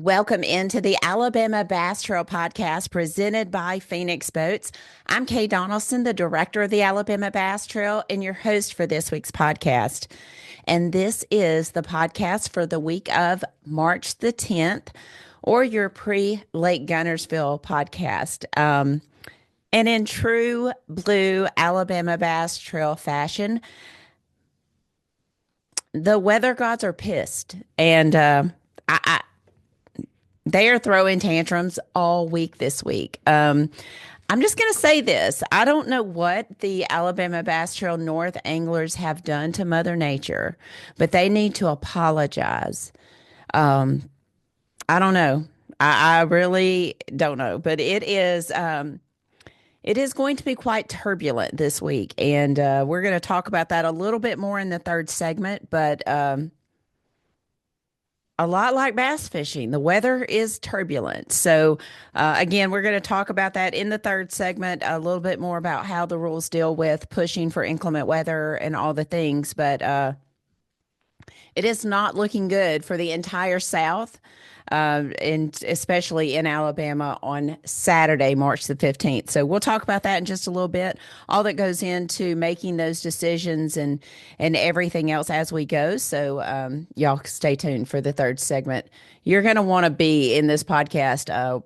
Welcome into the Alabama Bass Trail Podcast presented by Phoenix Boats. I'm Kay Donaldson, the director of the Alabama Bass Trail and your host for this week's podcast. And this is the podcast for the week of March the 10th, or your pre-Lake Guntersville podcast. And in true blue Alabama Bass Trail fashion, the weather gods are pissed. And they are throwing tantrums all week this week. I'm just going to say this. I don't know what the Alabama Bass Trail North anglers have done to Mother Nature, but they need to apologize. I don't know. I really don't know, but it is going to be quite turbulent this week. And we're going to talk about that a little bit more in the third segment, but a lot like bass fishing, the weather is turbulent. So, again, we're going to talk about that in the third segment, a little bit more about how the rules deal with pushing for inclement weather and all the things. But it is not looking good for the entire South, and especially in Alabama on Saturday, March the 15th. So we'll talk about that in just a little bit, all that goes into making those decisions and everything else as we go. So y'all stay tuned for the third segment. You're going to want to be in this podcast.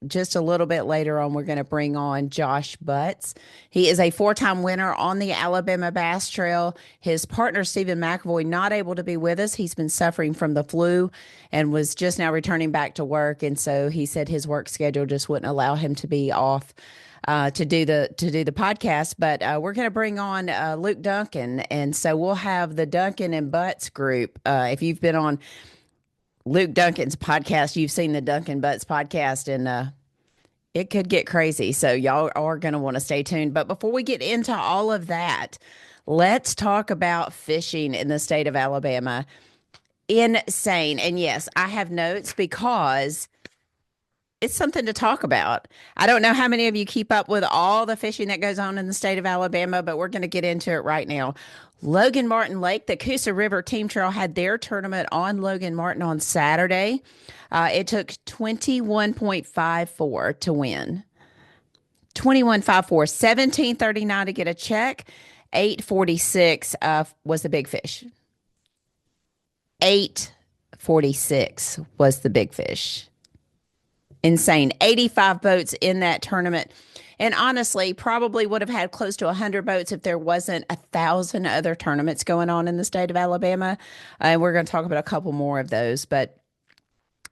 Just a little bit later on, we're going to bring on Josh Butts. He is a four-time winner on the Alabama Bass Trail. His partner, Stephen McAvoy, not able to be with us. He's been suffering from the flu and was just now returning back to work. And so he said his work schedule just wouldn't allow him to be off to do the podcast. But we're going to bring on Luke Dunkin. And so we'll have the Dunkin and Butts group. If you've been on Luke Dunkin's podcast, you've seen the Dunkin Butts podcast, and it could get crazy. So y'all are going to want to stay tuned. But before we get into all of that, let's talk about fishing in the state of Alabama. Insane. And yes, I have notes because it's something to talk about. I don't know how many of you keep up with all the fishing that goes on in the state of Alabama, but we're going to get into it right now. Logan Martin Lake, the Cousa River Team Trail had their tournament on Logan Martin on Saturday. It took 21.54 to win. 21.54, 17.39 to get a check. 8.46 was the big fish. 8.46 was the big fish. Insane. 85 boats in that tournament. And honestly, probably would have had close to 100 boats if there wasn't 1,000 other tournaments going on in the state of Alabama. And we're going to talk about a couple more of those. But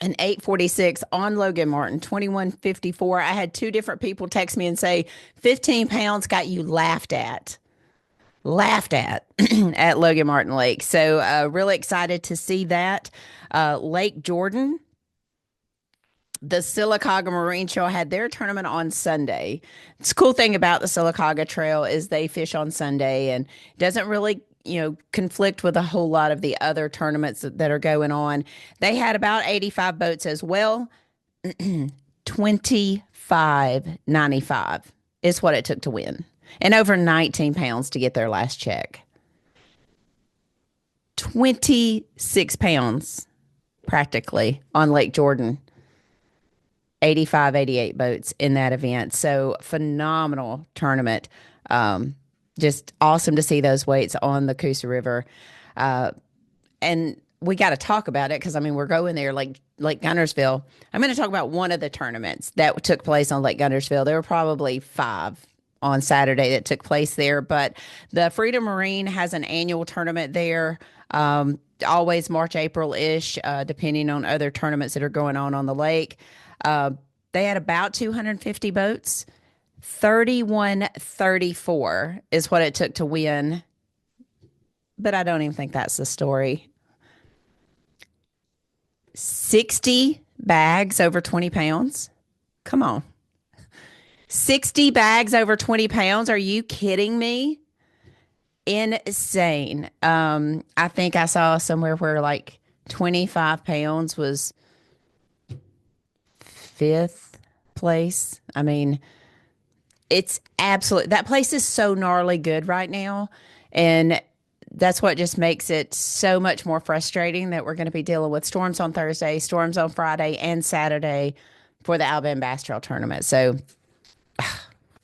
an 8.46 on Logan Martin, 21.54. I had two different people text me and say, 15 pounds got you laughed at at Logan Martin Lake. So really excited to see that. Lake Jordan, the Sylacauga Marine Trail had their tournament on Sunday. It's a cool thing about the Sylacauga Trail is they fish on Sunday and doesn't really, conflict with a whole lot of the other tournaments that are going on. They had about 85 boats as well. 25.95 is what it took to win, and over 19 pounds to get their last check. 26 pounds practically on Lake Jordan. 85, 88 boats in that event. So phenomenal tournament. Just awesome to see those weights on the Cousa River. And we got to talk about it because, we're going there like Lake Guntersville. I'm going to talk about one of the tournaments that took place on Lake Guntersville. There were probably 5 on Saturday that took place there. But the Freedom Marine has an annual tournament there. Always March, April-ish, depending on other tournaments that are going on the lake. They had about 250 boats. 31.34 is what it took to win. But I don't even think that's the story. 60 bags over 20 pounds. Come on. 60 bags over 20 pounds. Are you kidding me? Insane. I think I saw somewhere where like 25 pounds was 5th place. It's absolute. That place is so gnarly good right now. And that's what just makes it so much more frustrating that we're going to be dealing with storms on Thursday, storms on Friday and Saturday for the Alabama Bass Trail Tournament. So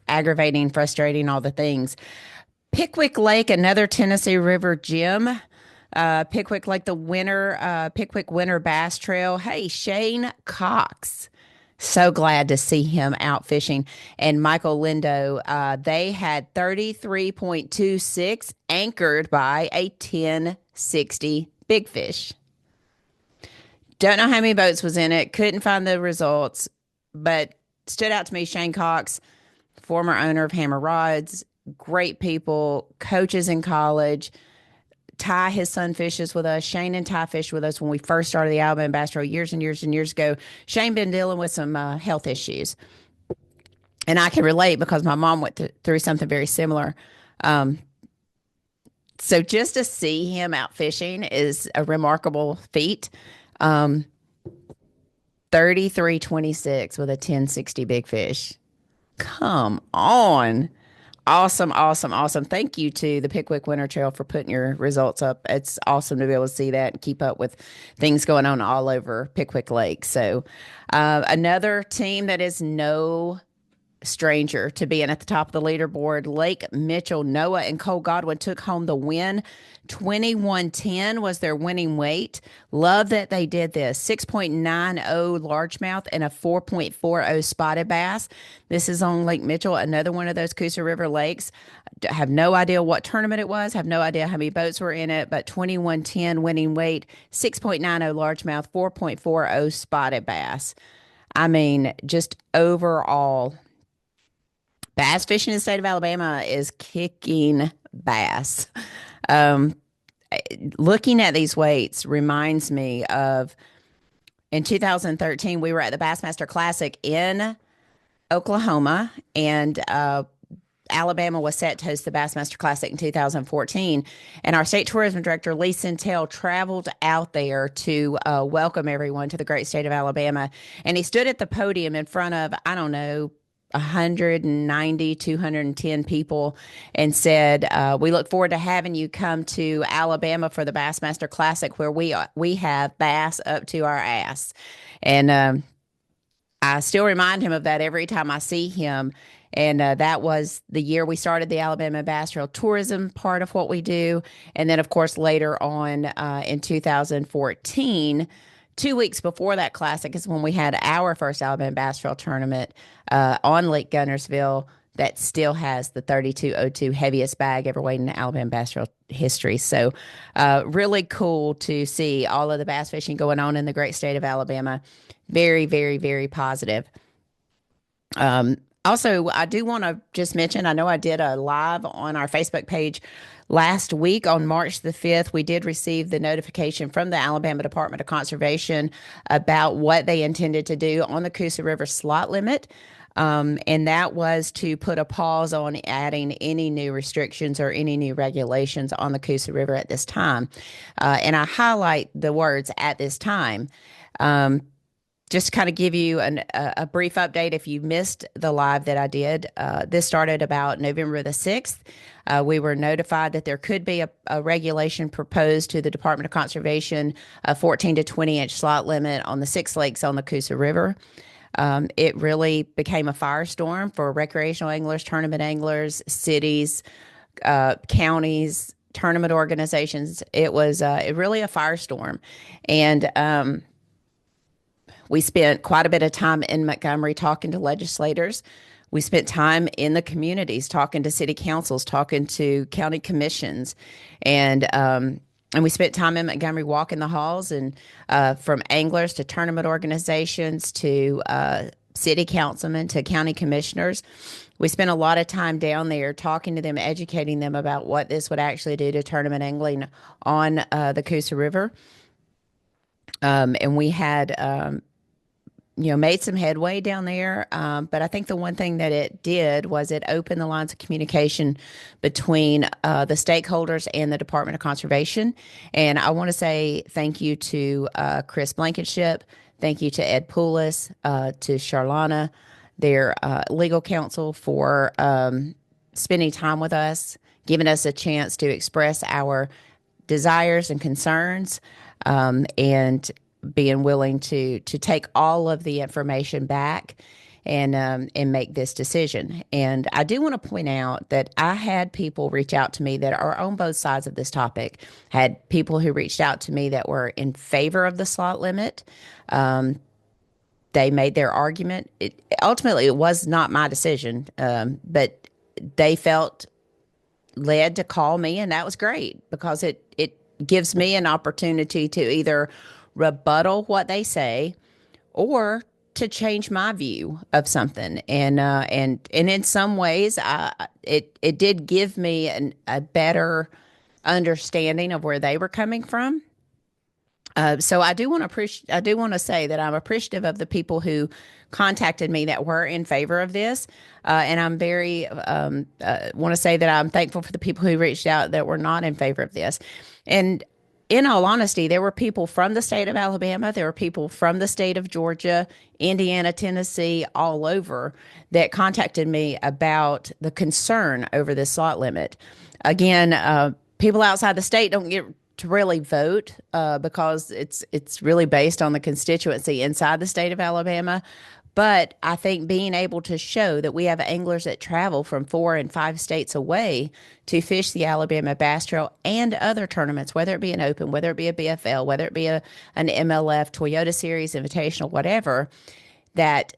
aggravating, frustrating, all the things. Pickwick Lake, another Tennessee River gem. Pickwick Lake, the winter, Pickwick Winter Bass Trail. Hey, Shane Cox. So glad to see him out fishing. And Michael Lindo, they had 33.26 anchored by a 1060 big fish. Don't know how many boats was in it. Couldn't find the results, but stood out to me. Shane Cox, former owner of Hammer Rods, great people, coaches in college. Ty, his son, fishes with us. Shane and Ty fished with us when we first started the Alabama Bass Trail years and years and years ago. Shane been dealing with some health issues, and I can relate because my mom went through something very similar. Um, so just to see him out fishing is a remarkable feat. Um, 33.26 with a 1060 big fish. Come on. Awesome, awesome, awesome. Thank you to the Pickwick Winter Trail for putting your results up. It's awesome to be able to see that and keep up with things going on all over Pickwick Lake. So, another team that is no stranger to being at the top of the leaderboard. Lake Mitchell, Noah, and Cole Godwin took home the win. 2110 was their winning weight. Love that they did this. 6.90 largemouth and a 4.40 spotted bass. This is on Lake Mitchell, another one of those Cousa River lakes. Have no idea what tournament it was, have no idea how many boats were in it, but 2110 winning weight, 6.90 largemouth, 4.40 spotted bass. I mean, just overall, bass fishing in the state of Alabama is kicking bass. Um, Looking at these weights reminds me of in 2013, we were at the Bassmaster Classic in Oklahoma, and Alabama was set to host the Bassmaster Classic in 2014. And our state tourism director, Lee Centel, traveled out there to welcome everyone to the great state of Alabama. And he stood at the podium in front of, I don't know, 190, 210 people and said, we look forward to having you come to Alabama for the Bassmaster Classic, where we have bass up to our ass. And I still remind him of that every time I see him. And that was the year we started the Alabama Bass Trail tourism part of what we do. And then, of course, later on in 2014, 2 weeks before that classic is when we had our first Alabama Bass Trail tournament on Lake Guntersville that still has the 3202 heaviest bag ever weighed in Alabama Bass Trail history. So really cool to see all of the bass fishing going on in the great state of Alabama. Very, very, very positive. Also, I do want to just mention, I know I did a live on our Facebook page last week on March the 5th. We did receive the notification from the Alabama Department of Conservation about what they intended to do on the Cousa River slot limit. And that was to put a pause on adding any new restrictions or any new regulations on the Cousa River at this time. And I highlight the words "at this time." Just to kind of give you a brief update, if you missed the live that I did, this started about November the 6th. We were notified that there could be a regulation proposed to the Department of Conservation, a 14 to 20 inch slot limit on the 6 lakes on the Cousa River. It really became a firestorm for recreational anglers, tournament anglers, cities, counties, tournament organizations. It was really a firestorm. And we spent quite a bit of time in Montgomery talking to legislators. We spent time in the communities talking to city councils, talking to county commissions, and we spent time in Montgomery walking the halls, and from anglers to tournament organizations to city councilmen to county commissioners. We spent a lot of time down there talking to them, educating them about what this would actually do to tournament angling on the Cousa River. And we had made some headway down there. But I think the one thing that it did was it opened the lines of communication between the stakeholders and the Department of Conservation. And I want to say thank you to Chris Blankenship. Thank you to Ed Poulos, to Charlana, their legal counsel, for spending time with us, giving us a chance to express our desires and concerns, and being willing to take all of the information back and make this decision. And I do want to point out that I had people reach out to me that are on both sides of this topic. Had people who reached out to me that were in favor of the slot limit. They made their argument. Ultimately, it was not my decision, but they felt led to call me, and that was great because it gives me an opportunity to either rebuttal what they say or to change my view of something. And in some ways, it did give me a better understanding of where they were coming from. So I do want to say that I'm appreciative of the people who contacted me that were in favor of this, and I'm very want to say that I'm thankful for the people who reached out that were not in favor of this. And in all honesty, there were people from the state of Alabama, there were people from the state of Georgia, Indiana, Tennessee, all over that contacted me about the concern over this slot limit. Again, people outside the state don't get to really vote because it's really based on the constituency inside the state of Alabama. But I think being able to show that we have anglers that travel from 4 and 5 states away to fish the Alabama Bass Trail and other tournaments, whether it be an Open, whether it be a BFL, whether it be an MLF, Toyota Series, Invitational, whatever, that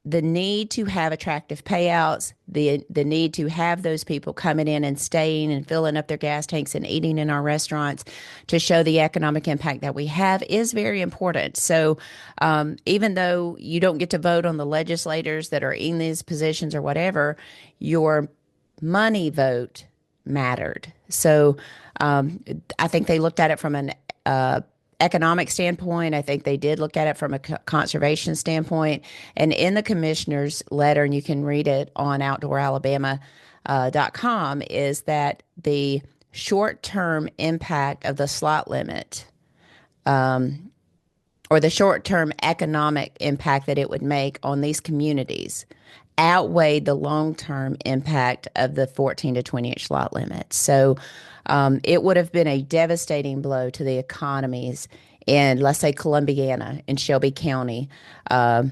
the need to have attractive payouts, the need to have those people coming in and staying and filling up their gas tanks and eating in our restaurants to show the economic impact that we have is very important. So even though you don't get to vote on the legislators that are in these positions or whatever, your money vote mattered. So I think they looked at it from an economic standpoint. I think they did look at it from a conservation standpoint. And in the commissioner's letter, and you can read it on outdooralabama.com, is that the short-term impact of the slot limit, or the short-term economic impact that it would make on these communities outweighed the long-term impact of the 14 to 20-inch slot limit. So it would have been a devastating blow to the economies in, let's say, Columbiana, in Shelby County, or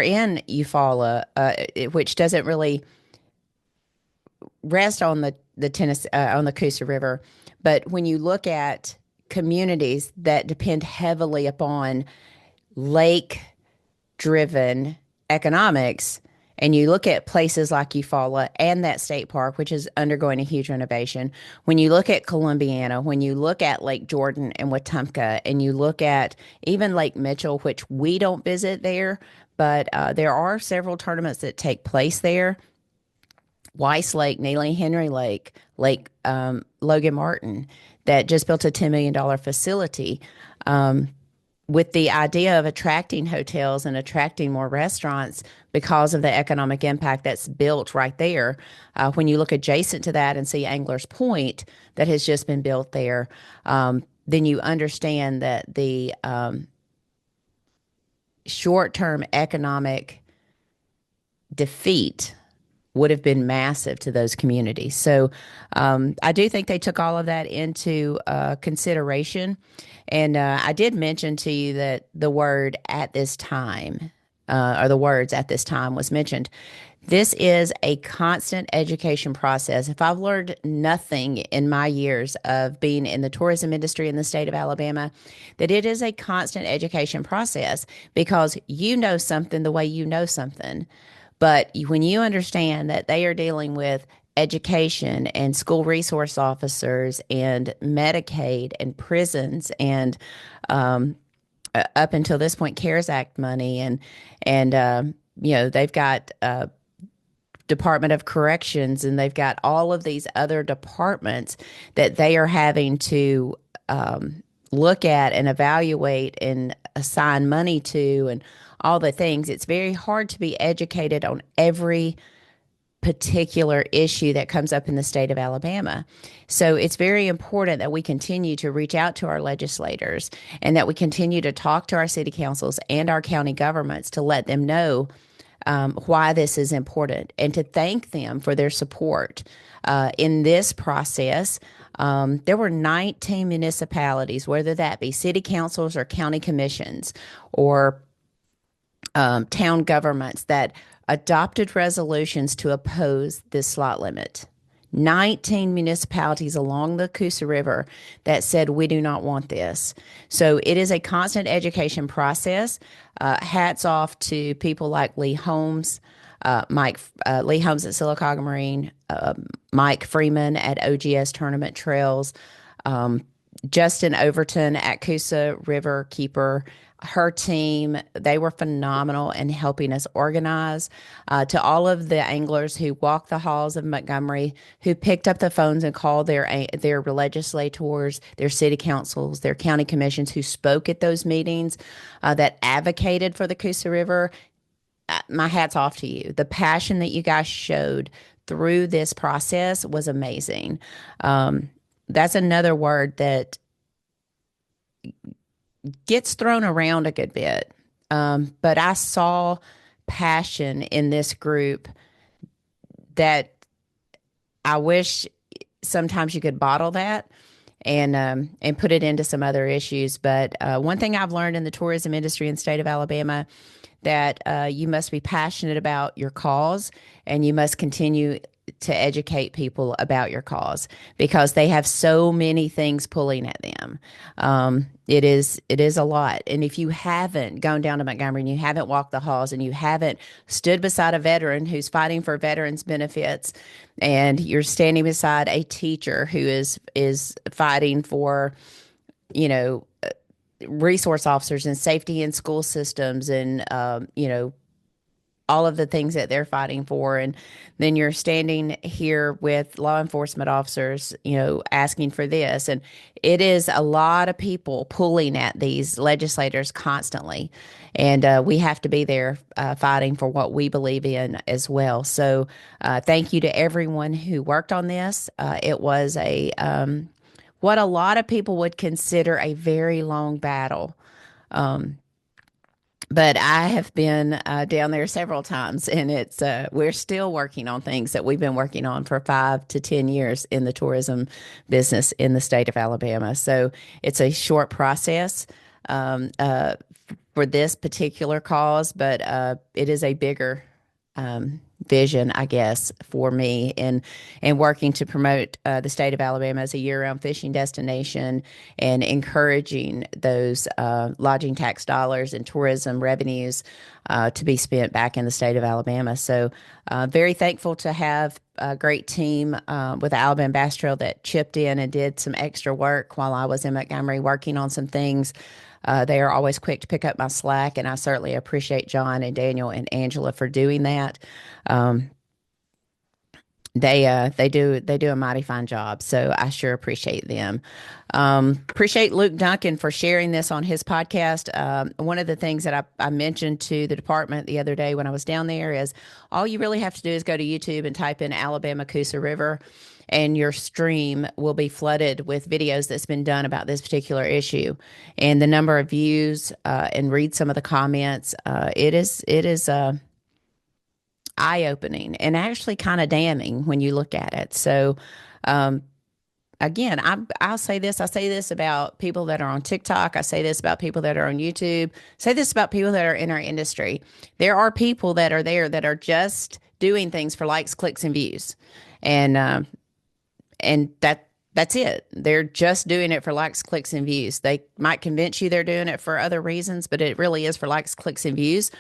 in Eufaula, which doesn't really rest on the Tennessee on the Cousa River. But when you look at communities that depend heavily upon lake-driven economics, and you look at places like Eufaula and that state park, which is undergoing a huge renovation, when you look at Columbiana, when you look at Lake Jordan and Wetumpka, and you look at even Lake Mitchell, which we don't visit there, but there are several tournaments that take place there. Weiss Lake, Neely Henry Lake, Lake Logan Martin, that just built a $10 million facility. With the idea of attracting hotels and attracting more restaurants because of the economic impact that's built right there. When you look adjacent to that and see Anglers Point that has just been built there, then you understand that the short-term economic defeat would have been massive to those communities. So I do think they took all of that into consideration. And I did mention to you that the word at this time, or the words at this time was mentioned. This is a constant education process. If I've learned nothing in my years of being in the tourism industry in the state of Alabama, that it is a constant education process, because you know something the way you know something. But when you understand that they are dealing with education and school resource officers and Medicaid and prisons and up until this point, CARES Act money, and they've got Department of Corrections, and they've got all of these other departments that they are having to look at and evaluate and assign money to, and all the things. It's very hard to be educated on every particular issue that comes up in the state of Alabama. So it's very important that we continue to reach out to our legislators and that we continue to talk to our city councils and our county governments to let them know why this is important and to thank them for their support in this process. There were 19 municipalities, whether that be city councils or county commissions or town governments, that adopted resolutions to oppose this slot limit. 19 municipalities along the Cousa River that said, we do not want this. So it is a constant education process. Hats off to people like Lee Holmes, Lee Holmes at Sylacauga Marine, Mike Freeman at OGS Tournament Trails, Justin Overton at Cousa River Keeper. Her team, they were phenomenal in helping us organize. To all of the anglers who walked the halls of Montgomery, who picked up the phones and called their legislators, their city councils, their county commissions, who spoke at those meetings, that advocated for the Cousa River, my hat's off to you. The passion that you guys showed through this process was amazing. That's another word that gets thrown around a good bit. But I saw passion in this group that I wish sometimes you could bottle that and put it into some other issues. But one thing I've learned in the tourism industry in the state of Alabama, that you must be passionate about your cause and you must continue to educate people about your cause, because they have so many things pulling at them. It is a lot. And if you haven't gone down to Montgomery and you haven't walked the halls and you haven't stood beside a veteran who's fighting for veterans benefits, and you're standing beside a teacher who is fighting for, you know, resource officers and safety in school systems and, you know, all of the things that they're fighting for. And then you're standing here with law enforcement officers, you know, asking for this. And it is a lot of people pulling at these legislators constantly. And we have to be there fighting for what we believe in as well. So thank you to everyone who worked on this. It was what a lot of people would consider a very long battle. But I have been down there several times, and we're still working on things that we've been working on for 5 to 10 years in the tourism business in the state of Alabama. So it's a short process for this particular cause, but it is a bigger vision, I guess, for me in working to promote the state of Alabama as a year-round fishing destination and encouraging those lodging tax dollars and tourism revenues to be spent back in the state of Alabama. So very thankful to have a great team with the Alabama Bass Trail that chipped in and did some extra work while I was in Montgomery working on some things. They are always quick to pick up my slack, and I certainly appreciate John and Daniel and Angela for doing that. They do a mighty fine job, so I sure appreciate them. Appreciate Luke Dunkin for sharing this on his podcast. One of the things that I mentioned to the department the other day when I was down there is all you really have to do is go to YouTube and type in Alabama Cousa River, and your stream will be flooded with videos that's been done about this particular issue. And the number of views and read some of the comments, it is eye-opening and actually kind of damning when you look at it. So again, I'll say this. I say this about people that are on TikTok. I say this about people that are on YouTube. I say this about people that are in our industry. There are people that are there that are just doing things for likes, clicks, and views. And that's it. They're just doing it for likes, clicks, and views. They might convince you they're doing it for other reasons, but it really is for likes, clicks, and views.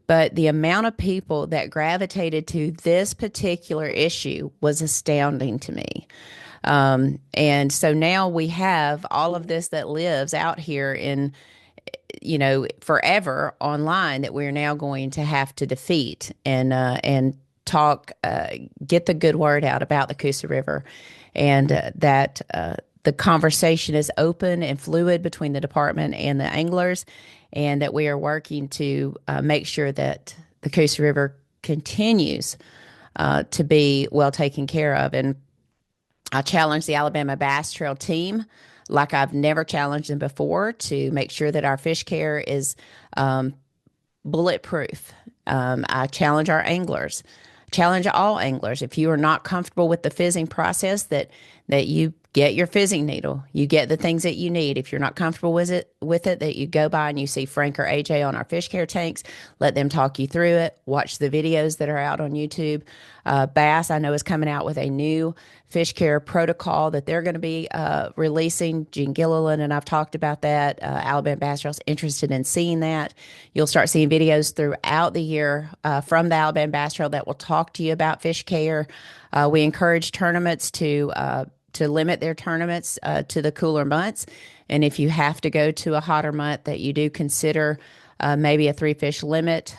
But the amount of people that gravitated to this particular issue was astounding to me. And so now we have all of this that lives out here in, you know, forever online that we're now going to have to defeat and talk, get the good word out about the Cousa River, and that the conversation is open and fluid between the department and the anglers, and that we are working to make sure that the Cousa River continues to be well taken care of. And I challenge the Alabama Bass Trail team, like I've never challenged them before, to make sure that our fish care is bulletproof. I challenge all anglers. If you are not comfortable with the fizzing process, that you get your fizzing needle, you get the things that you need. If you're not comfortable with it, that you go by and you see Frank or AJ on our fish care tanks, let them talk you through it. Watch the videos that are out on YouTube. Bass, I know, is coming out with a new fish care protocol that they're going to be releasing. Gene Gilliland and I've talked about that. Alabama Bass Trail's interested in seeing that. You'll start seeing videos throughout the year from the Alabama Bass Trail that will talk to you about fish care. We encourage tournaments to limit their tournaments to the cooler months. And if you have to go to a hotter month, that you do consider maybe a 3 fish limit,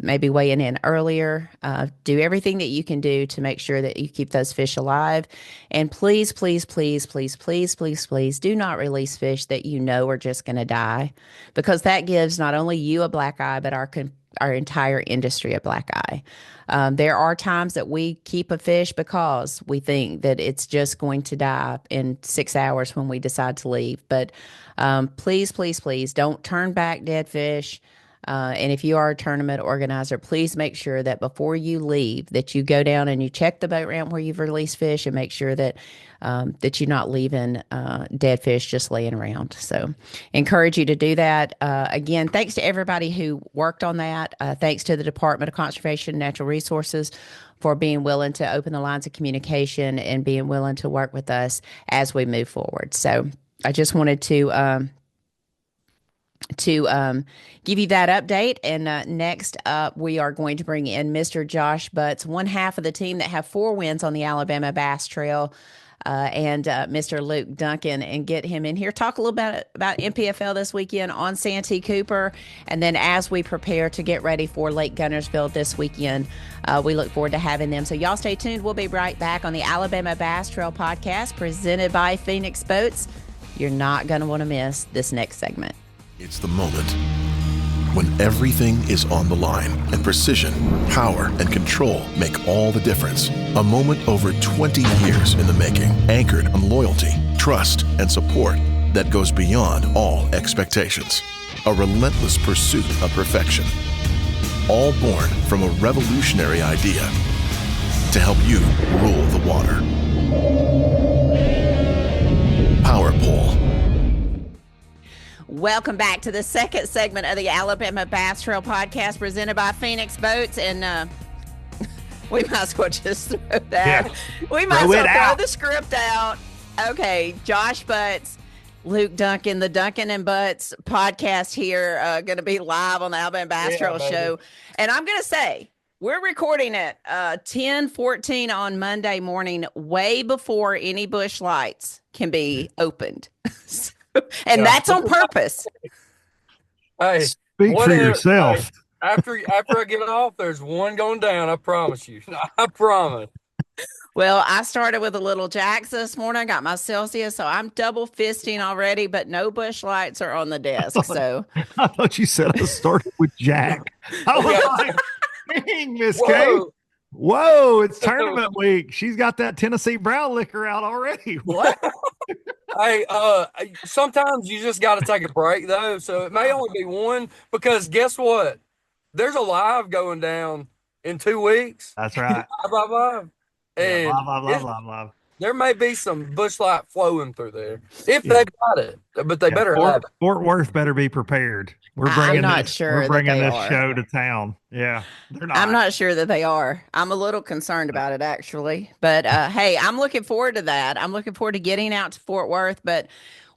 maybe weighing in earlier. Do everything that you can do to make sure that you keep those fish alive. And please, please, please, please, please, please, please do not release fish that you know are just going to die, because that gives not only you a black eye, but our entire industry a black eye. There are times that we keep a fish because we think that it's just going to die in 6 hours when we decide to leave. But please, please, please don't turn back dead fish. And if you are a tournament organizer, please make sure that before you leave, that you go down and you check the boat ramp where you've released fish, and make sure that that you're not leaving dead fish just laying around. So encourage you to do that. Again, thanks to everybody who worked on that. Thanks to the Department of Conservation and Natural Resources for being willing to open the lines of communication and being willing to work with us as we move forward. So I just wanted to give you that update. And next up, we are going to bring in Mr. Josh Butts, one half of the team that have 4 wins on the Alabama Bass Trail, and Mr. Luke Dunkin, and get him in here. Talk a little bit about MPFL this weekend on Santee Cooper. And then as we prepare to get ready for Lake Guntersville this weekend, we look forward to having them. So y'all stay tuned. We'll be right back on the Alabama Bass Trail podcast presented by Phoenix Boats. You're not going to want to miss this next segment. It's the moment when everything is on the line and precision, power, and control make all the difference. A moment over 20 years in the making, anchored on loyalty, trust, and support that goes beyond all expectations. A relentless pursuit of perfection. All born from a revolutionary idea to help you rule the water. Power Pole. Welcome back to the second segment of the Alabama Bass Trail podcast presented by Phoenix Boats. And we might as well just throw that. Yeah. We might as well throw the script out. Okay, Josh Butts, Luke Dunkin, the Dunkin and Butts podcast here, going to be live on the Alabama Bass Trail show. And I'm going to say, we're recording it 10:14 on Monday morning, way before any bush lights can be opened. And that's on purpose. Hey, speak for yourself. Hey, after I get off, there's one going down. I promise you. I promise. Well, I started with a little Jacks this morning. I got my Celsius, so I'm double fisting already. But no bush lights are on the desk. So I thought you said I started with Jack. I was like, dang, Miss Kate. Whoa, it's tournament week. She's got that Tennessee brown liquor out already. What? Hey, sometimes you just got to take a break, though. So it may only be one, because guess what? There's a live going down in 2 weeks. That's right. Live. And live. There may be some bush light flowing through there if they've got it, but they better have it. Fort Worth better be prepared. We're bringing this show to town. Yeah, they're not. I'm not sure that they are. I'm a little concerned about it, actually. But hey, I'm looking forward to that. I'm looking forward to getting out to Fort Worth. But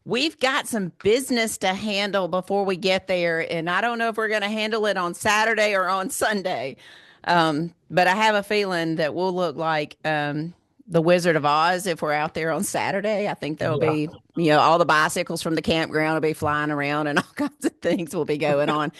we've got some business to handle before we get there. And I don't know if we're going to handle it on Saturday or on Sunday. But I have a feeling that we'll look like the Wizard of Oz if we're out there on Saturday. I think there'll be, all the bicycles from the campground will be flying around and all kinds of things will be going on.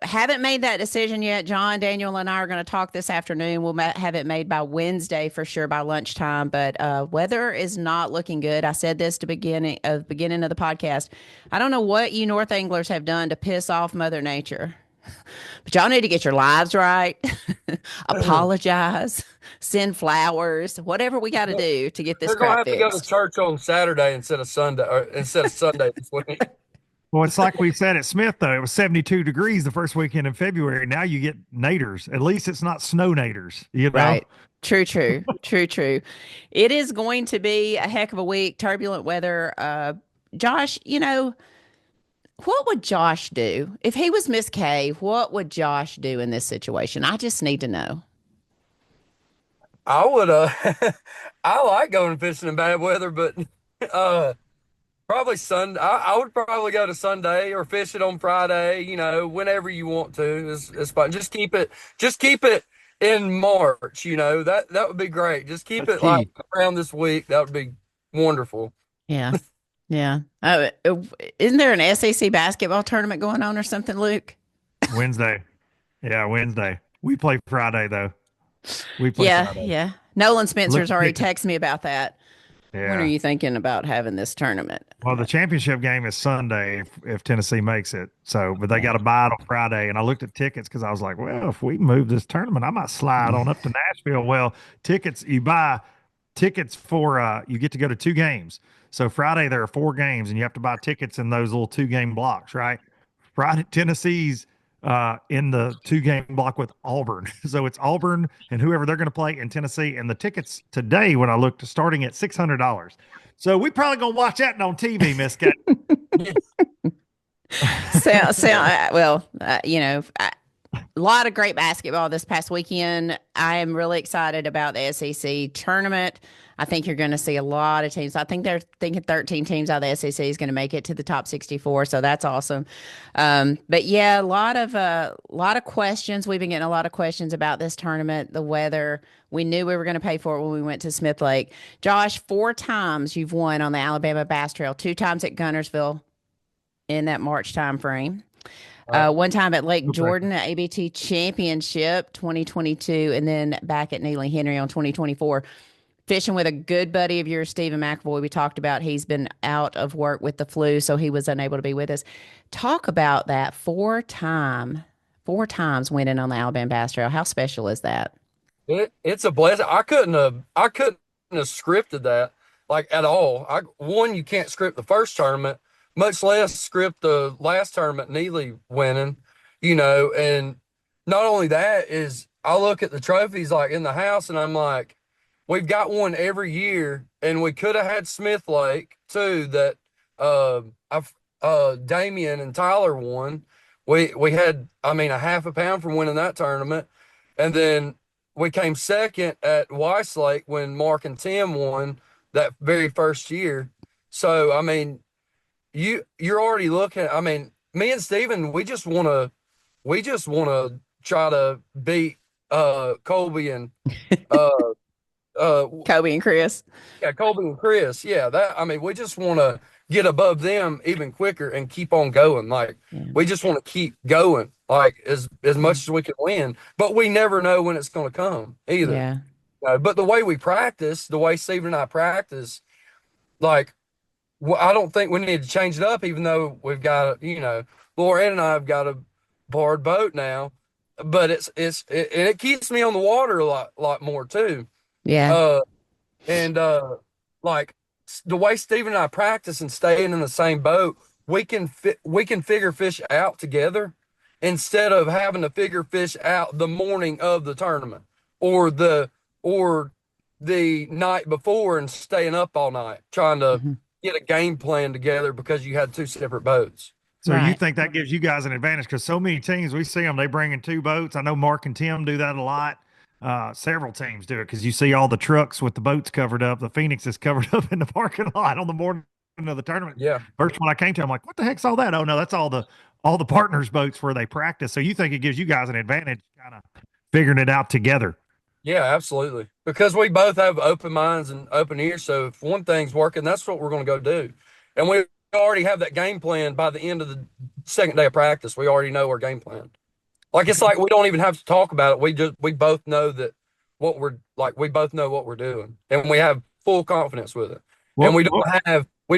Haven't made that decision yet. John, Daniel, and I are going to talk this afternoon. We'll have it made by Wednesday for sure, by lunchtime. But weather is not looking good. I said this to beginning of the podcast. I don't know what you North Anglers have done to piss off Mother Nature. But y'all need to get your lives right. Apologize, send flowers, whatever we got to do to get this crap fixed. They're going to have to go to church on Saturday instead of Sunday this week. Well, it's like we said at Smith, though. It was 72 degrees the first weekend in February. Now you get naders. At least it's not snow naders, you know? Right. True, true, true, true. It is going to be a heck of a week, turbulent weather. Josh, what would Josh do if he was Miss K? What would Josh do in this situation? I just need to know. I would I like going fishing in bad weather, but uh probably Sunday. I would probably go to Sunday or fish it on Friday, whenever you want to. It's fine. Just keep it in March, that would be great. Just keep That's it like key. around this week. That would be wonderful. Yeah. Yeah. Isn't there an SEC basketball tournament going on or something, Luke? Wednesday. Yeah, Wednesday. We play Friday, though. We play Yeah. Friday. Yeah. Nolan Look Spencer's at already tickets. texted me about that. When are Yeah. you thinking about having this tournament? Well, the championship game is Sunday if Tennessee makes it. So, but they got to buy it on Friday. And I looked at tickets because I was like, well, if we move this tournament, I might slide on up to Nashville. Well, tickets, you buy tickets for, you get to go to two games. So Friday, there are four games and you have to buy tickets in those little 2 game blocks, right? Friday, Tennessee's in the 2 game block with Auburn. So it's Auburn and whoever they're going to play in Tennessee. And the tickets today, when I looked, starting at $600. So we probably gonna watch that on TV, Miss K. A lot of great basketball this past weekend. I am really excited about the SEC tournament. I think you're going to see a lot of teams. I think they're thinking 13 teams out of the SEC is going to make it to the top 64, so that's awesome. But yeah, a lot of questions. We've been getting a lot of questions about this tournament, the weather. We knew we were going to pay for it when we went to Smith Lake. Josh, 4 times you've won on the Alabama Bass Trail, 2 times at Guntersville in that March time frame. Right. One time at Lake Okay. Jordan, at ABT Championship 2022, and then back at Neely Henry on 2024. Fishing with a good buddy of yours, Stephen McAvoy. We talked about he's been out of work with the flu, so he was unable to be with us. Talk about that 4 times winning on the Alabama Bass Trail. How special is that? It's a blessing. I couldn't have scripted that like at all. One, you can't script the first tournament, much less script the last tournament, Neely winning, and not only that is I look at the trophies like in the house and I'm like, we've got one every year, and we could have had Smith Lake too that I've Damian and Tyler won. We had a half a pound for winning that tournament. And then we came second at Weiss Lake when Mark and Tim won that very first year. So you're already looking. Me and Steven, we just wanna try to beat Colby and uh Kobe and Chris. yeah, Colby and Chris. Yeah, we just want to get above them even quicker and keep on going. Like Yeah. we just want to keep going, like as much as we can win. But we never know when it's going to come either. Yeah. But the way we practice, the way Steven and I practice, like I don't think we need to change it up. Even though we've got, Laura and I have got a barred boat now, but and it keeps me on the water a lot more too. Yeah. Uh, and like the way Steven and I practice and staying in the same boat, we can figure fish out together instead of having to figure fish out the morning of the tournament or the night before and staying up all night trying to Mhm. get a game plan together because you had two separate boats. So you Right. think that gives you guys an advantage because so many teams we see them, they bring in 2 boats. I know Mark and Tim do that a lot. Several teams do it because you see all the trucks with the boats covered up. The Phoenix is covered up in the parking lot on the morning of the tournament. Yeah. First one I came to, I'm like, what the heck's all that? Oh no, that's all the partners' boats where they practice. So you think it gives you guys an advantage, kind of figuring it out together? Yeah, absolutely. Because we both have open minds and open ears. So if one thing's working, that's what we're going to go do. And we already have that game plan by the end of the second day of practice. We already know our game plan. Like it's like we don't even have to talk about it. We both know that we both know what we're doing. And we have full confidence with it. Well, And we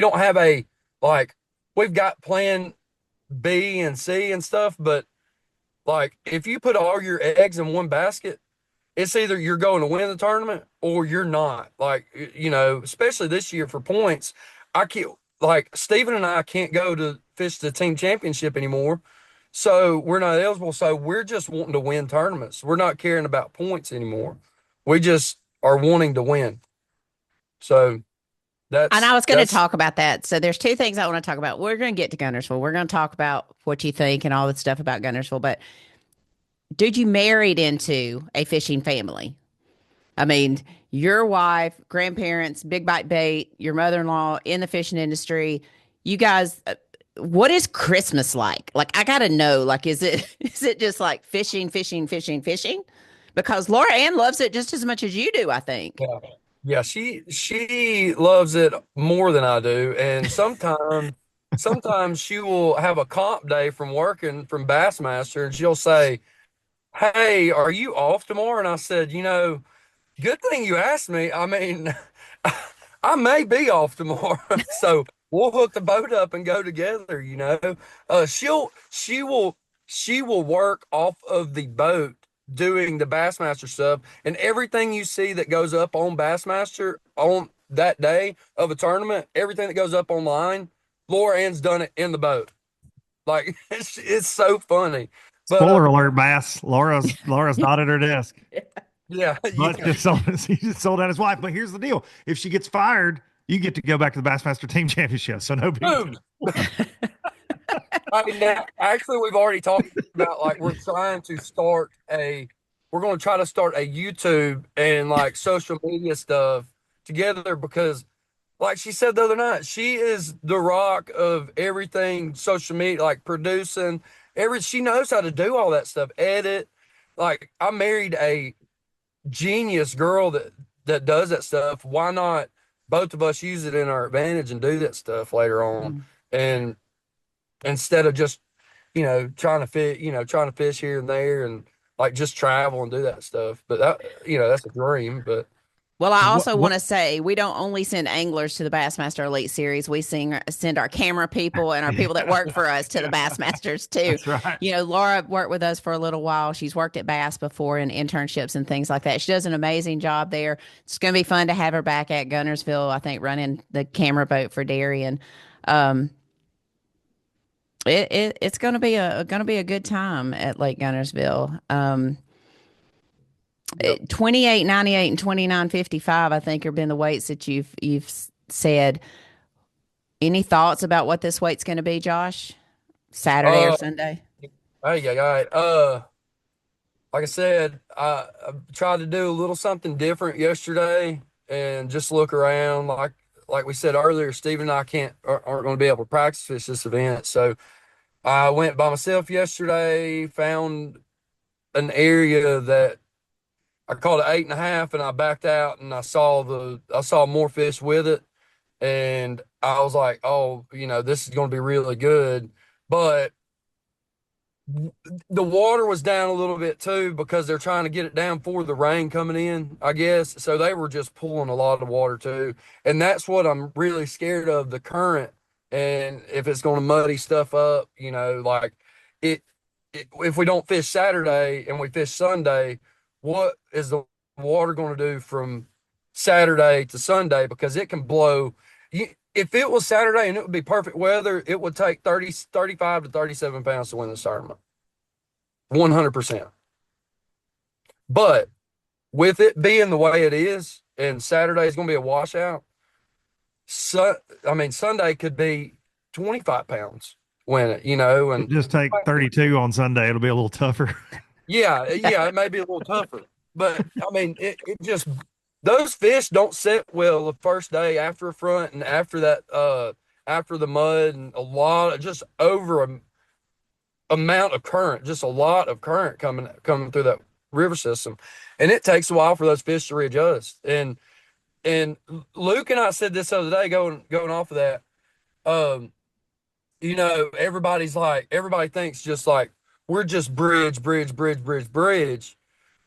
don't have a like we've got plan B and C and stuff, but like if you put all your eggs in one basket, it's either you're going to win the tournament or you're not. Like, especially this year for points, I keep like Stephen and I can't go to fish the team championship anymore. So we're not eligible. So we're just wanting to win tournaments. We're not caring about points anymore. We just are wanting to win. So And that's I was going to that's talk about that. So there's two things I want to talk about. We're going to get to Guntersville. We're going to talk about what you think and all the stuff about Guntersville. But dude, you married into a fishing family. I mean, your wife, grandparents, big bite bait, your mother-in-law in the fishing industry. You guys, what is Christmas like? Like, I gotta know. Like, is it is it just like fishing, fishing, fishing, fishing? Because Laura Ann loves it just as much as you do, I think. yeah. Yeah, she loves it more than I do. And sometimes she will have a comp day from working from Bassmaster and she'll say, "Hey, are you off tomorrow?" And I said, good thing you asked me. I mean, I may be off tomorrow, so we'll hook the boat up and go together. She will work off of the boat doing the Bassmaster stuff, and everything you see that goes up on Bassmaster on that day of a tournament, everything that goes up online, Laura Ann's done it in the boat. Like it's so funny. But Spoiler alert, Bass. Laura's not at her desk. yeah, But yeah, he just sold out his wife. But here's the deal: if she gets fired, you get to go back to the Bassmaster Team Championship. So no big boom. I mean, now, actually, we've already talked about like we're going to try to start a YouTube and like social media stuff together because, like she said the other night, she is the rock of everything social media, like producing she knows how to do all that stuff, edit. Like, I married a genius girl that does that stuff. Why not both of us use it in our advantage and do that stuff later on? Mm. And instead of just trying to fish here and there and like just travel and do that stuff. But that's a dream. But Well, I what also what want to say we don't only send anglers to the Bassmaster Elite Series. We send our camera people and our people that work for us to the Bassmasters too. that's right. Laura worked with us for a little while. She's worked at Bass before in internships and things like that. She does an amazing job there. It's going to be fun to have her back at Guntersville, I think, running the camera boat for Darian. Um, it's going to be a good time at Lake Guntersville. yep. 28.98 and 29.55 I think have been the weights that you've said. Any thoughts about what this weight's going to be, Josh? Saturday or Uh Sunday? hey, yeah, like I said, I tried to do a little something different yesterday and just look around. Like we said earlier, Steve and I aren't going to be able to practice fish this event. So I went by myself yesterday, found an area that I caught an 8.5, and I backed out, and I saw more fish with it, and I was like, oh, this is going to be really good, but the water was down a little bit too because they're trying to get it down for the rain coming in, I guess. So they were just pulling a lot of water too, and that's what I'm really scared of, the current, and if it's going to muddy stuff up, like it, if we don't fish Saturday and we fish Sunday, what is the water going to do from Saturday to Sunday? Because it can blow. If it was Saturday and it would be perfect weather, it would take 35 to 37 pounds to win the tournament. 100%. But with it being the way it is, and Saturday is going to be a washout, Sunday could be 25 pounds win it, It and just take 32 on Sunday. It'll be a little tougher. yeah, it may be a little tougher. But I mean, it just those fish don't sit well the first day after a front and after that after the mud and a lot of just over a amount of current, just a lot of current coming through that river system, and it takes a while for those fish to readjust. And Luke and I said this other day, going off of that. Um, everybody thinks just like we're just bridge, bridge, bridge, bridge, bridge,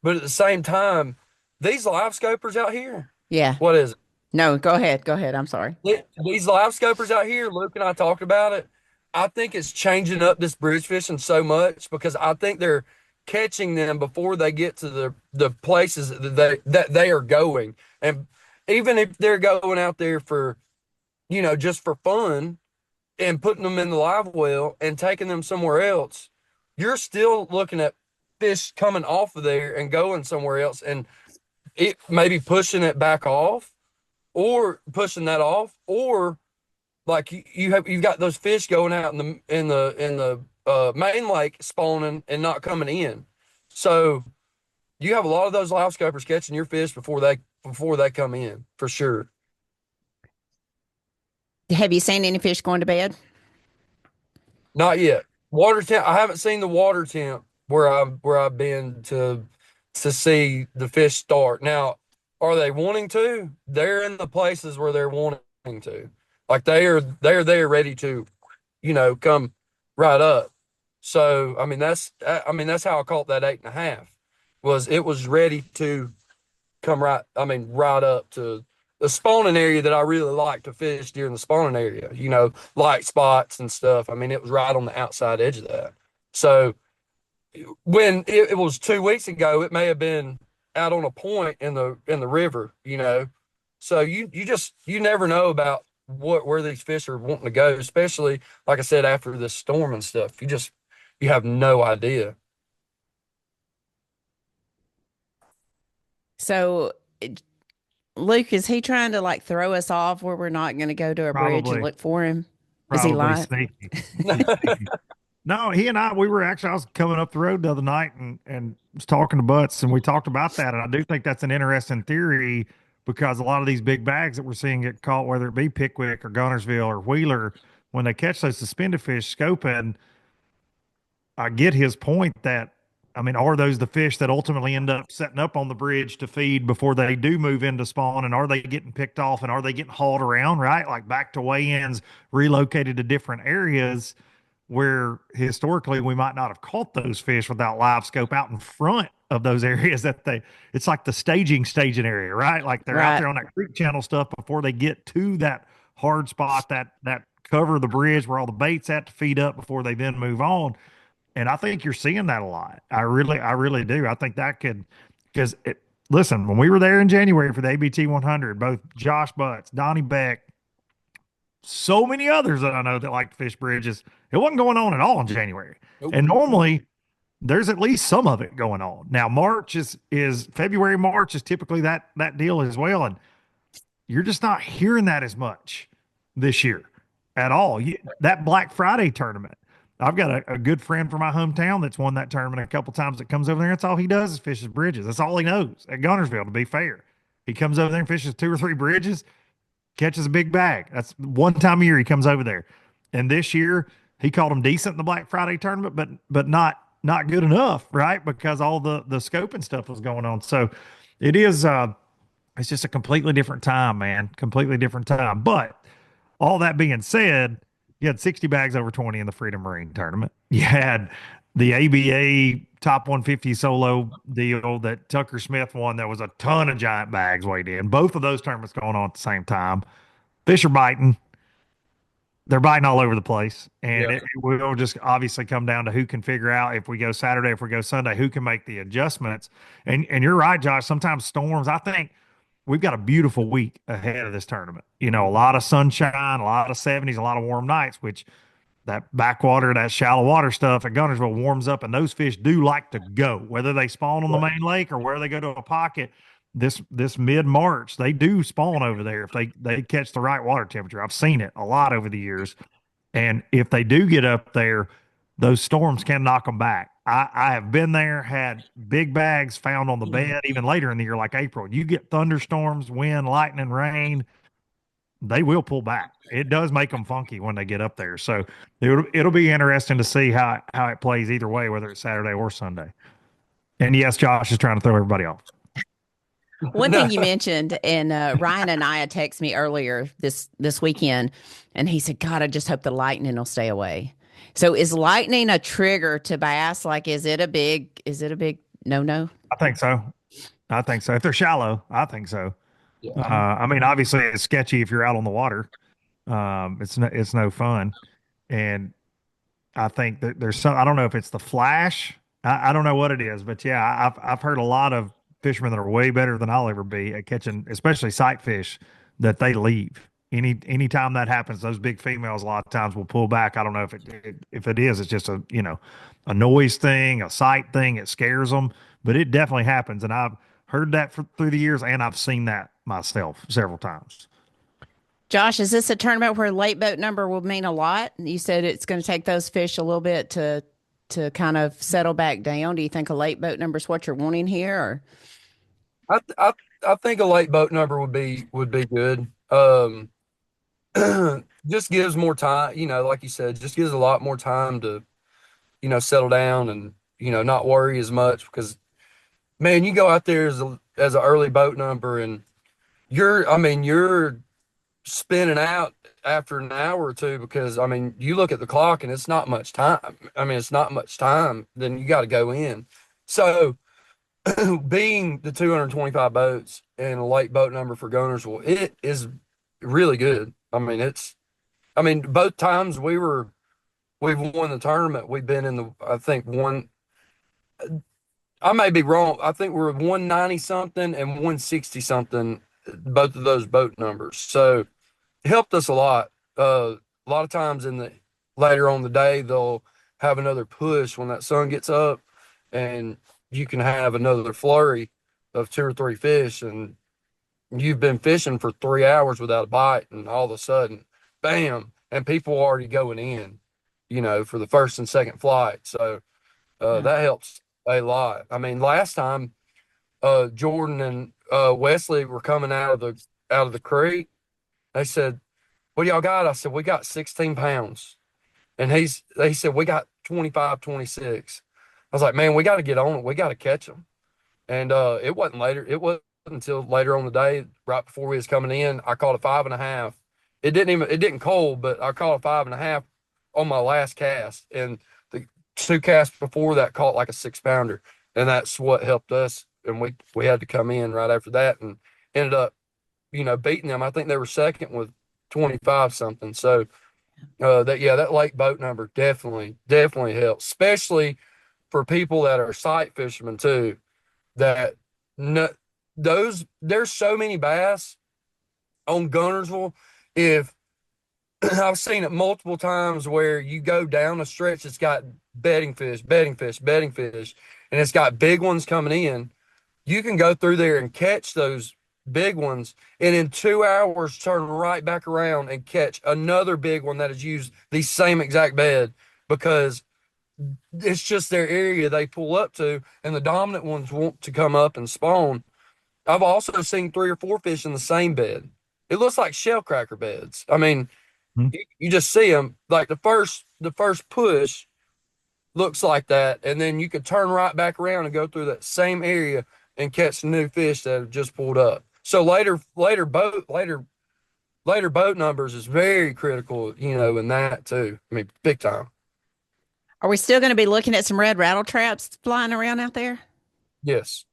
but at the same time, these live scopers out here, Yeah. what is it? No, go ahead. Go ahead. I'm sorry. These live scopers out here, Luke and I talked about it. I think it's changing up this bridge fishing so much because I think they're catching them before they get to the places that they are going. And even if they're going out there for, just for fun and putting them in the live well and taking them somewhere else, you're still looking at fish coming off of there and going somewhere else, and it maybe pushing it back off or pushing that off, or like you've got those fish going out in the main lake spawning and not coming in. So you have a lot of those live scopers catching your fish before they come in for sure. Have you seen any fish going to bed? Not yet. Water temp. I haven't seen the water temp where I've been to see the fish start. Now, are they wanting to? They're in the places where they're wanting to. Like they're there ready to, come right up. So I mean that's how I caught that 8.5. It was ready to come right up to the spawning area that I really like to fish during the spawning area, light spots and stuff. I mean, it was right on the outside edge of that. So when it was 2 weeks ago, it may have been out on a point in the river. So you never know about where these fish are wanting to go, especially like I said, after this storm and stuff. You have no idea. So, Luke, is he trying to like throw us off where we're not going to go to a bridge and Probably, look for him? Is he probably lying? sneaky. He's sneaky. No, he and I, I was coming up the road the other night and was talking to Butts, and we talked about that. And I do think that's an interesting theory because a lot of these big bags that we're seeing get caught, whether it be Pickwick or Guntersville or Wheeler, when they catch those suspended fish scoping, I get his point that, I mean, are those the fish that ultimately end up setting up on the bridge to feed before they do move into spawn? And are they getting picked off and are they getting hauled around, right? Like back to weigh-ins, relocated to different areas where historically we might not have caught those fish without live scope out in front of those areas it's like the staging area, right? Like they're out Right. there on that creek channel stuff before they get to that hard spot, that cover of the bridge where all the bait's at to feed up before they then move on. And I think you're seeing that a lot. I really do. I think that could, because listen, when we were there in January for the ABT 100, both Josh Butts, Donnie Beck, so many others that I know that like to fish bridges, it wasn't going on at all in January. Nope. And normally there's at least some of it going on. Now March is February, March is typically that deal as well. And you're just not hearing that as much this year at all. That Black Friday tournament, I've got a good friend from my hometown that's won that tournament a couple times that comes over there. That's all he does is fishes bridges. That's all he knows at Guntersville, to be fair. He comes over there and fishes 2 or 3 bridges, catches a big bag. That's one time a year he comes over there. And this year he called him decent in the Black Friday tournament, but not good enough, right? Because all the scope and stuff was going on. So it is it's just a completely different time, man. Completely different time. But all that being said, you had 60 bags over 20 in the Freedom Marine tournament. You had the ABA top 150 solo deal that Tucker Smith won. There was a ton of giant bags weighed in. Both of those tournaments going on at the same time. Fish are biting. They're biting all over the place. And Yeah. it will just obviously come down to who can figure out if we go Saturday, if we go Sunday, who can make the adjustments. And you're right, Josh. Sometimes storms, I think we've got a beautiful week ahead of this tournament. A lot of sunshine, a lot of 70s, a lot of warm nights, which that backwater, that shallow water stuff at Guntersville warms up, and those fish do like to go, whether they spawn on the main lake or where they go to a pocket. This mid-March, they do spawn over there if they catch the right water temperature. I've seen it a lot over the years. And if they do get up there, those storms can knock them back. I have been there, had big bags found on the bed, even later in the year, like April. You get thunderstorms, wind, lightning, rain, they will pull back. It does make them funky when they get up there. So it'll be interesting to see how it plays either way, whether it's Saturday or Sunday. And yes, Josh is trying to throw everybody off. One No. thing you mentioned, and Ryan and I had texted me earlier this weekend, and he said, "God, I just hope the lightning will stay away." So, is lightning a trigger to bass? Like, is it a big no? I think so. I think so. If they're shallow, I think so. Yeah. I mean, obviously, it's sketchy if you're out on the water. It's no fun, and I think that there's some. I don't know if it's the flash. I don't know what it is, but yeah, I've heard a lot of fishermen that are way better than I'll ever be at catching, especially sight fish, that they leave. anytime that happens, those big females a lot of times will pull back. I don't know if it is, it's just a a noise thing, a sight thing. It scares them, but it definitely happens, and I've heard that through the years, and I've seen that myself several times. Josh, is this a tournament where late boat number will mean a lot? You said it's going to take those fish a little bit to kind of settle back down. Do you think a late boat number is what you're wanting here? Or? I I think a late boat number would be good. Just gives more time, like you said, just gives a lot more time to, settle down and, not worry as much because man, you go out there as an early boat number and you're spinning out after an hour or two because you look at the clock and it's not much time. It's not much time, then you got to go in. So being the 225 boats and a late boat number for Guntersville, it is really good. Both times we've won the tournament, we've been in I think one, I may be wrong. I think we're 190 something and 160 something, both of those boat numbers. So it helped us a lot. A lot of times later on the day, they'll have another push when that sun gets up and you can have another flurry of two or three fish and you've been fishing for 3 hours without a bite and all of a sudden, bam, and people are already going in, for the first and second flight. So that helps a lot. Last time Jordan and Wesley were coming out of the creek, they said, "What y'all got?" I said, "We got 16 pounds." And they said, "We got 25, 26." I was like, "Man, we got to get on it. We got to catch them." And it wasn't later. It wasn't until later on the day, right before we was coming in, I caught a 5.5. It didn't cold, but I caught a 5.5 on my last cast. And the two casts before that caught like a 6 pounder. And that's what helped us. And we had to come in right after that and ended up, beating them. I think they were second with 25 something. So that lake boat number definitely helps, especially for people that are sight fishermen too, that no, there's so many bass on Guntersville. If I've seen it multiple times where you go down a stretch, it's got bedding fish, and it's got big ones coming in. You can go through there and catch those big ones, and in 2 hours turn right back around and catch another big one that has used the same exact bed because it's just their area they pull up to, and the dominant ones want to come up and spawn. I've also seen 3 or 4 fish in the same bed. It looks like shell cracker beds. You just see them like the first push looks like that, and then you could turn right back around and go through that same area and catch new fish that have just pulled up. So later boat numbers is very critical, in that too. Big time. Are we still going to be looking at some red rattle traps flying around out there? Yes.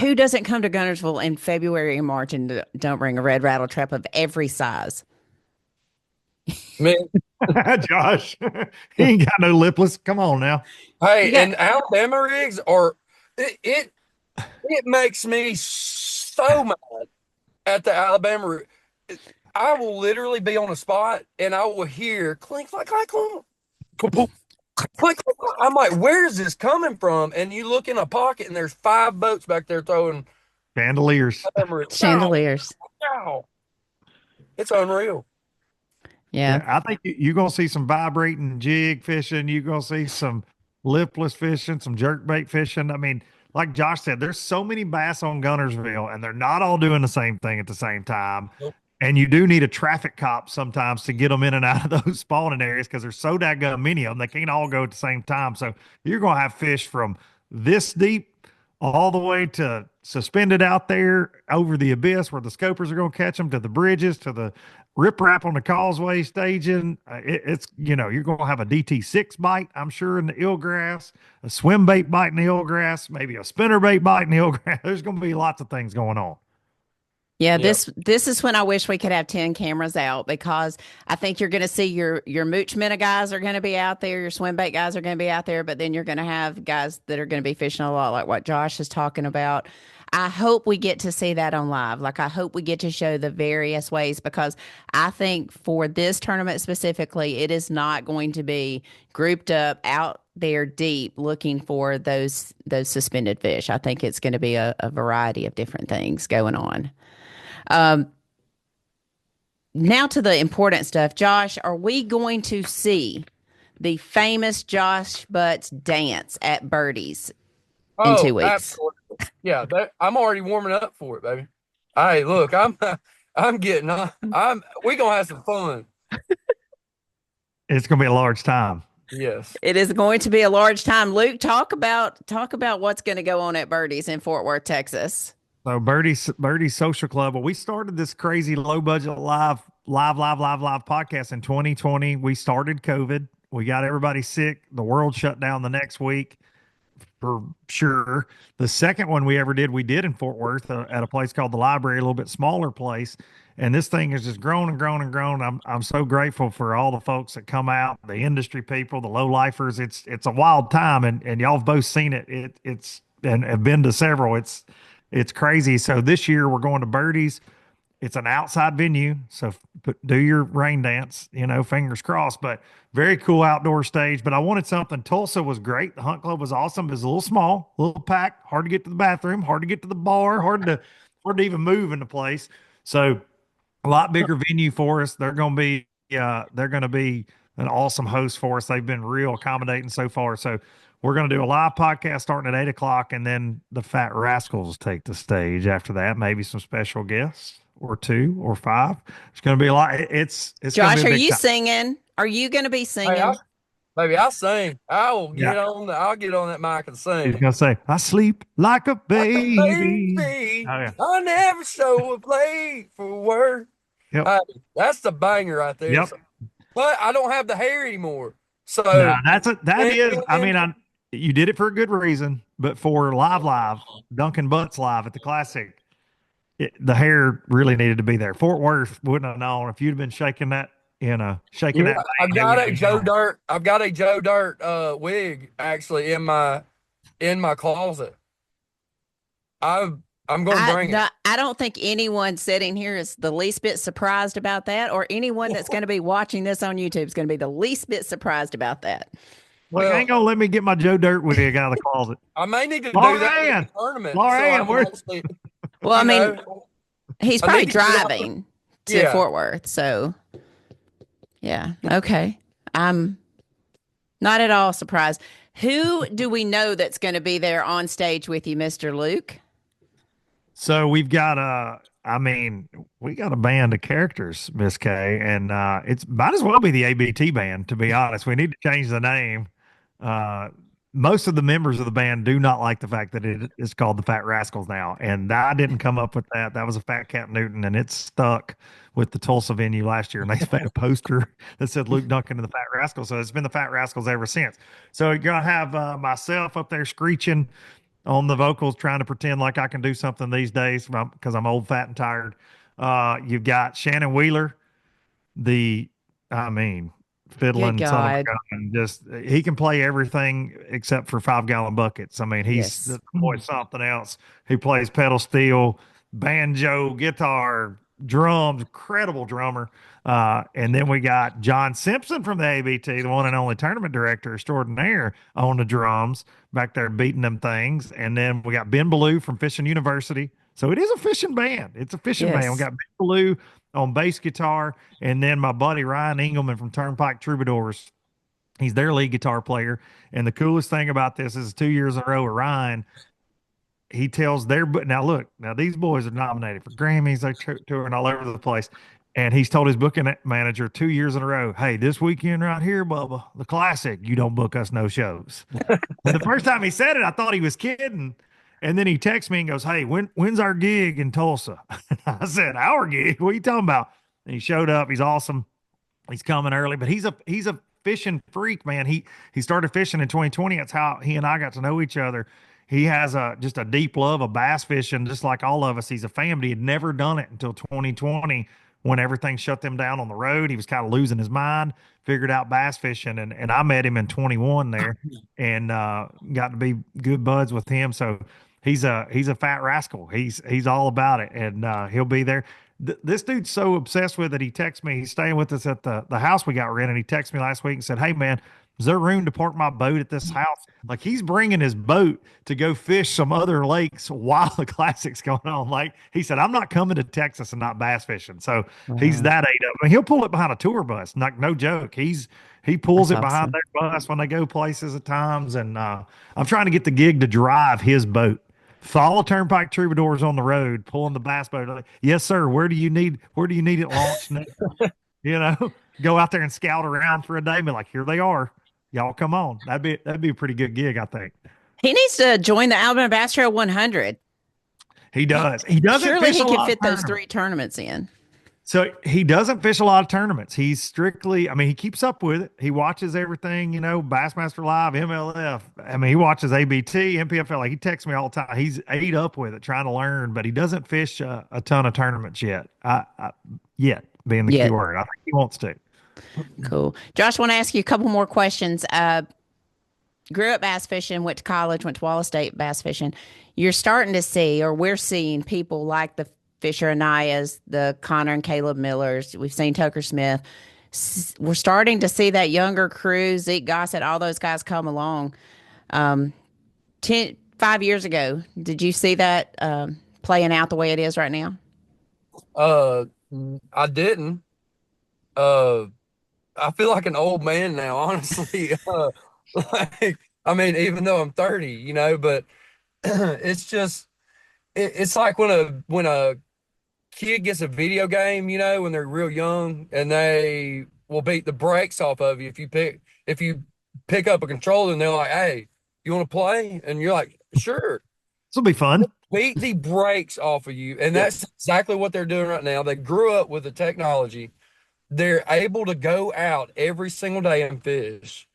Who doesn't come to Guntersville in February and March and don't bring a red rattle trap of every size? Man, Josh, he ain't got no lipless. Come on now. Hey, and Alabama rigs are it makes me so mad at the Alabama rig. I will literally be on a spot and I will hear clink, clink, clink, clink, clink, clink. I'm like, where is this coming from? And you look in a pocket and there's 5 boats back there throwing chandeliers. Chandeliers. Wow. It's unreal. Yeah. I think you're going to see some vibrating jig fishing. You're going to see some lipless fishing, some jerkbait fishing. Like Josh said, there's so many bass on Guntersville, and they're not all doing the same thing at the same time. Nope. And you do need a traffic cop sometimes to get them in and out of those spawning areas because there's so daggone many of them. They can't all go at the same time. So you're going to have fish from this deep all the way to suspended out there over the abyss where the scopers are going to catch them, to the bridges, to the riprap on the causeway staging. It's you're going to have a DT6 bite, I'm sure, in the eelgrass, a swim bait bite in the eelgrass, maybe a spinner bait bite in the eelgrass. There's going to be lots of things going on. Yeah, this is when I wish we could have 10 cameras out because I think you're going to see your mooch minnow guys are going to be out there, your swim bait guys are going to be out there, but then you're going to have guys that are going to be fishing a lot like what Josh is talking about. I hope we get to see that on live. Like, I hope we get to show the various ways, because I think for this tournament specifically, it is not going to be grouped up out there deep looking for those suspended fish. I think it's going to be a variety of different things going on. Now to the important stuff. Josh, are we going to see the famous Josh Butts dance at Birdie's in Oh, 2 weeks? absolutely. Yeah, I'm already warming up for it, baby. Hey, look, I'm getting we gonna have some fun. It's going to be a large time. Yes. It is going to be a large time. Luke, talk about what's going to go on at Birdie's in Fort Worth, Texas. So Birdie's Social Club. Well, we started this crazy low budget live podcast in 2020. We started COVID. We got everybody sick. The world shut down the next week for sure. The second one we ever did, we did in Fort Worth at a place called the Library, a little bit smaller place. And this thing has just grown and grown and grown. I'm so grateful for all the folks that come out, the industry people, the low lifers. It's a wild time, and y'all have both seen it. It's and have been to several. It's crazy. So this year we're going to Birdie's. It's an outside venue, so do your rain dance, fingers crossed. But very cool outdoor stage. But I wanted something. Tulsa was great. The Hunt Club was awesome. It was a little small, a little packed, hard to get to the bathroom, hard to get to the bar, hard to even move in the place. So a lot bigger venue for us. They're going to be an awesome host for us. They've been real accommodating so far. So we're going to do a live podcast starting at 8 o'clock, and then the Fat Rascals take the stage after that. Maybe some special guests or 2 or 5. It's going to be a lot. It's Josh, gonna are be a big you time. singing? Are you going to be Hey, singing? baby, I'll sing. Yeah. I'll get on that mic and He's sing. going to say, I sleep like a Like a baby. baby, Oh, yeah. I never show up late for work. Yep. Hey, that's the banger right there. Yep. So, but I don't have the hair anymore. No, So, that is, I and mean, you did it for a good reason, but for live, Dunkin Butts live at the Classic, the hair really needed to be there. Fort Worth wouldn't have known if you'd been shaking yeah, that I've thing, they got wouldn't a have Joe known. Dirt. I've got a Joe Dirt wig actually in my closet. I'm gonna I bring it. no, I don't think anyone sitting here is the least bit surprised about that, or anyone that's going to be watching this on YouTube is going to be the least bit surprised about that. Look, I Well, ain't gonna let me get my Joe Dirt wig out of the closet. I may need to do that in Lauren, the tournament so I Lauren, can where? actually, Well, I you mean, know, he's I probably need to get out. driving to Yeah. Fort Worth, so yeah, okay. I'm not at all surprised. Who do we know that's going to be there on stage with you, Mr. Luke? So we've got we got a band of characters, Miss K, and it's might as well be the ABT band, to be honest. We need to change the name. Uh, Most of the members of the band do not like the fact that it is called the Fat Rascals now, and I didn't come up with that. That was a Fat Cat Newton, and it's stuck with the Tulsa venue last year, and they made a poster that said Luke Dunkin and the Fat Rascals. So it's been the Fat Rascals ever since. So you're gonna have myself up there screeching on the vocals, trying to pretend like I can do something these days because I'm old, fat, and tired. You've got Shannon Wheeler, the, I mean, Good fiddling son of a God. gun. Just he can play everything except for 5 gallon buckets. I mean, he's Yes. the boy something else. He plays pedal steel, banjo, guitar, drums, incredible drummer. And then we got John Simpson from the ABT, the one and only tournament director extraordinaire, on the drums back there beating them things. And then we got Ben Ballou from Fishing University. So it is a fishing band. It's a fishing band. We Yes. got Ben Ballou on bass guitar, and then my buddy Ryan Engelman from Turnpike Troubadours. He's their lead guitar player. And the coolest thing about this is 2 years in a row with Ryan, he tells but now look, now these boys are nominated for Grammys. They're touring all over the place. And he's told his booking manager 2 years in a row, hey, this weekend right here, Bubba, the Classic, you don't book us no shows. And the first time he said it, I thought he was kidding. And then he texts me and goes, hey, when's our gig in Tulsa? And I said, our gig? What are you talking about? And he showed up. He's awesome. He's coming early, but he's a fishing freak, man. He started fishing in 2020. That's how he and I got to know each other. He has just a deep love of bass fishing, just like all of us. He's a fan, but he had never done it until 2020 when everything shut them down on the road. He was kind of losing his mind, figured out bass fishing, and I met him in 21 there and got to be good buds with him. So He's a fat rascal. He's all about it, and he'll be there. This dude's so obsessed with it. He texts me. He's staying with us at the house we got rented. He texted me last week and said, "Hey man, is there room to park my boat at this house?" Like he's bringing his boat to go fish some other lakes while the classic's going on. Like he said, "I'm not coming to Texas and not bass fishing." So he's Wow. that ate up. I mean, he'll pull it behind a tour bus. Like no joke. He pulls That's it behind awesome. their bus when they go places at times. And I'm trying to get the gig to drive his boat. Follow Turnpike Troubadours on the road, pulling the bass boat. Like, yes, sir. Where do you need it launched next? You know, go out there and scout around for a day. And be like, here they are. Y'all come on. That'd be a pretty good gig, I think. He needs to join the Alabama Bass Trail 100. He does. He doesn't Surely fish he a can lot of fit those tournaments. three tournaments in. So he doesn't fish a lot of tournaments. He's strictly, I mean, he keeps up with it. He watches everything, Bassmaster Live, MLF. I mean, he watches ABT, MPFL. Like he texts me all the time. He's ate up with it, trying to learn, but he doesn't fish a ton of tournaments yet. Yet being the key Yeah, word. I think he wants to. cool. Josh, want to ask you a couple more questions. Grew up bass fishing, went to college, went to Wallace State bass fishing. You're starting to see, or we're seeing people like the Fisher Anayas, the Connor and Caleb Millers. We've seen Tucker Smith. We're starting to see that younger crew, Zeke Gossett, all those guys come along. Um, 5 years ago, did you see that playing out the way it is right now? Uh, I didn't. Uh, I feel like an old man now, honestly. Like, I mean, even though I'm 30, but it's just it's like when a kid gets a video game, when they're real young and they will beat the brakes off of you if you pick up a controller and they're like, "Hey, you want to play?" And you're like, "Sure." This will be fun. Beat the brakes off of you. And Yeah. that's exactly what they're doing right now. They grew up with the technology. They're able to go out every single day and fish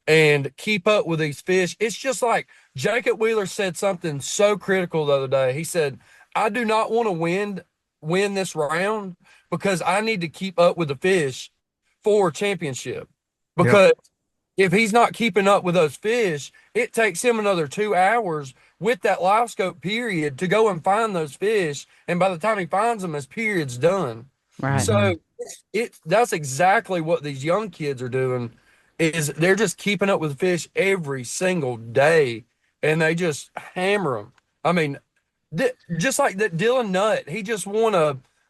and keep up with these fish. It's just like Jacob Wheeler said something so critical the other day. He said, "I do not want to win this round because I need to keep up with the fish for a championship." Yep. Because if he's not keeping up with those fish, it takes him another 2 hours with that live scope period to go and find those fish. And by the time he finds them, his period's done. Right. So that's exactly what these young kids are doing is they're just keeping up with fish every single day and they just hammer them. I mean, just like that Dylan Nutt, he just won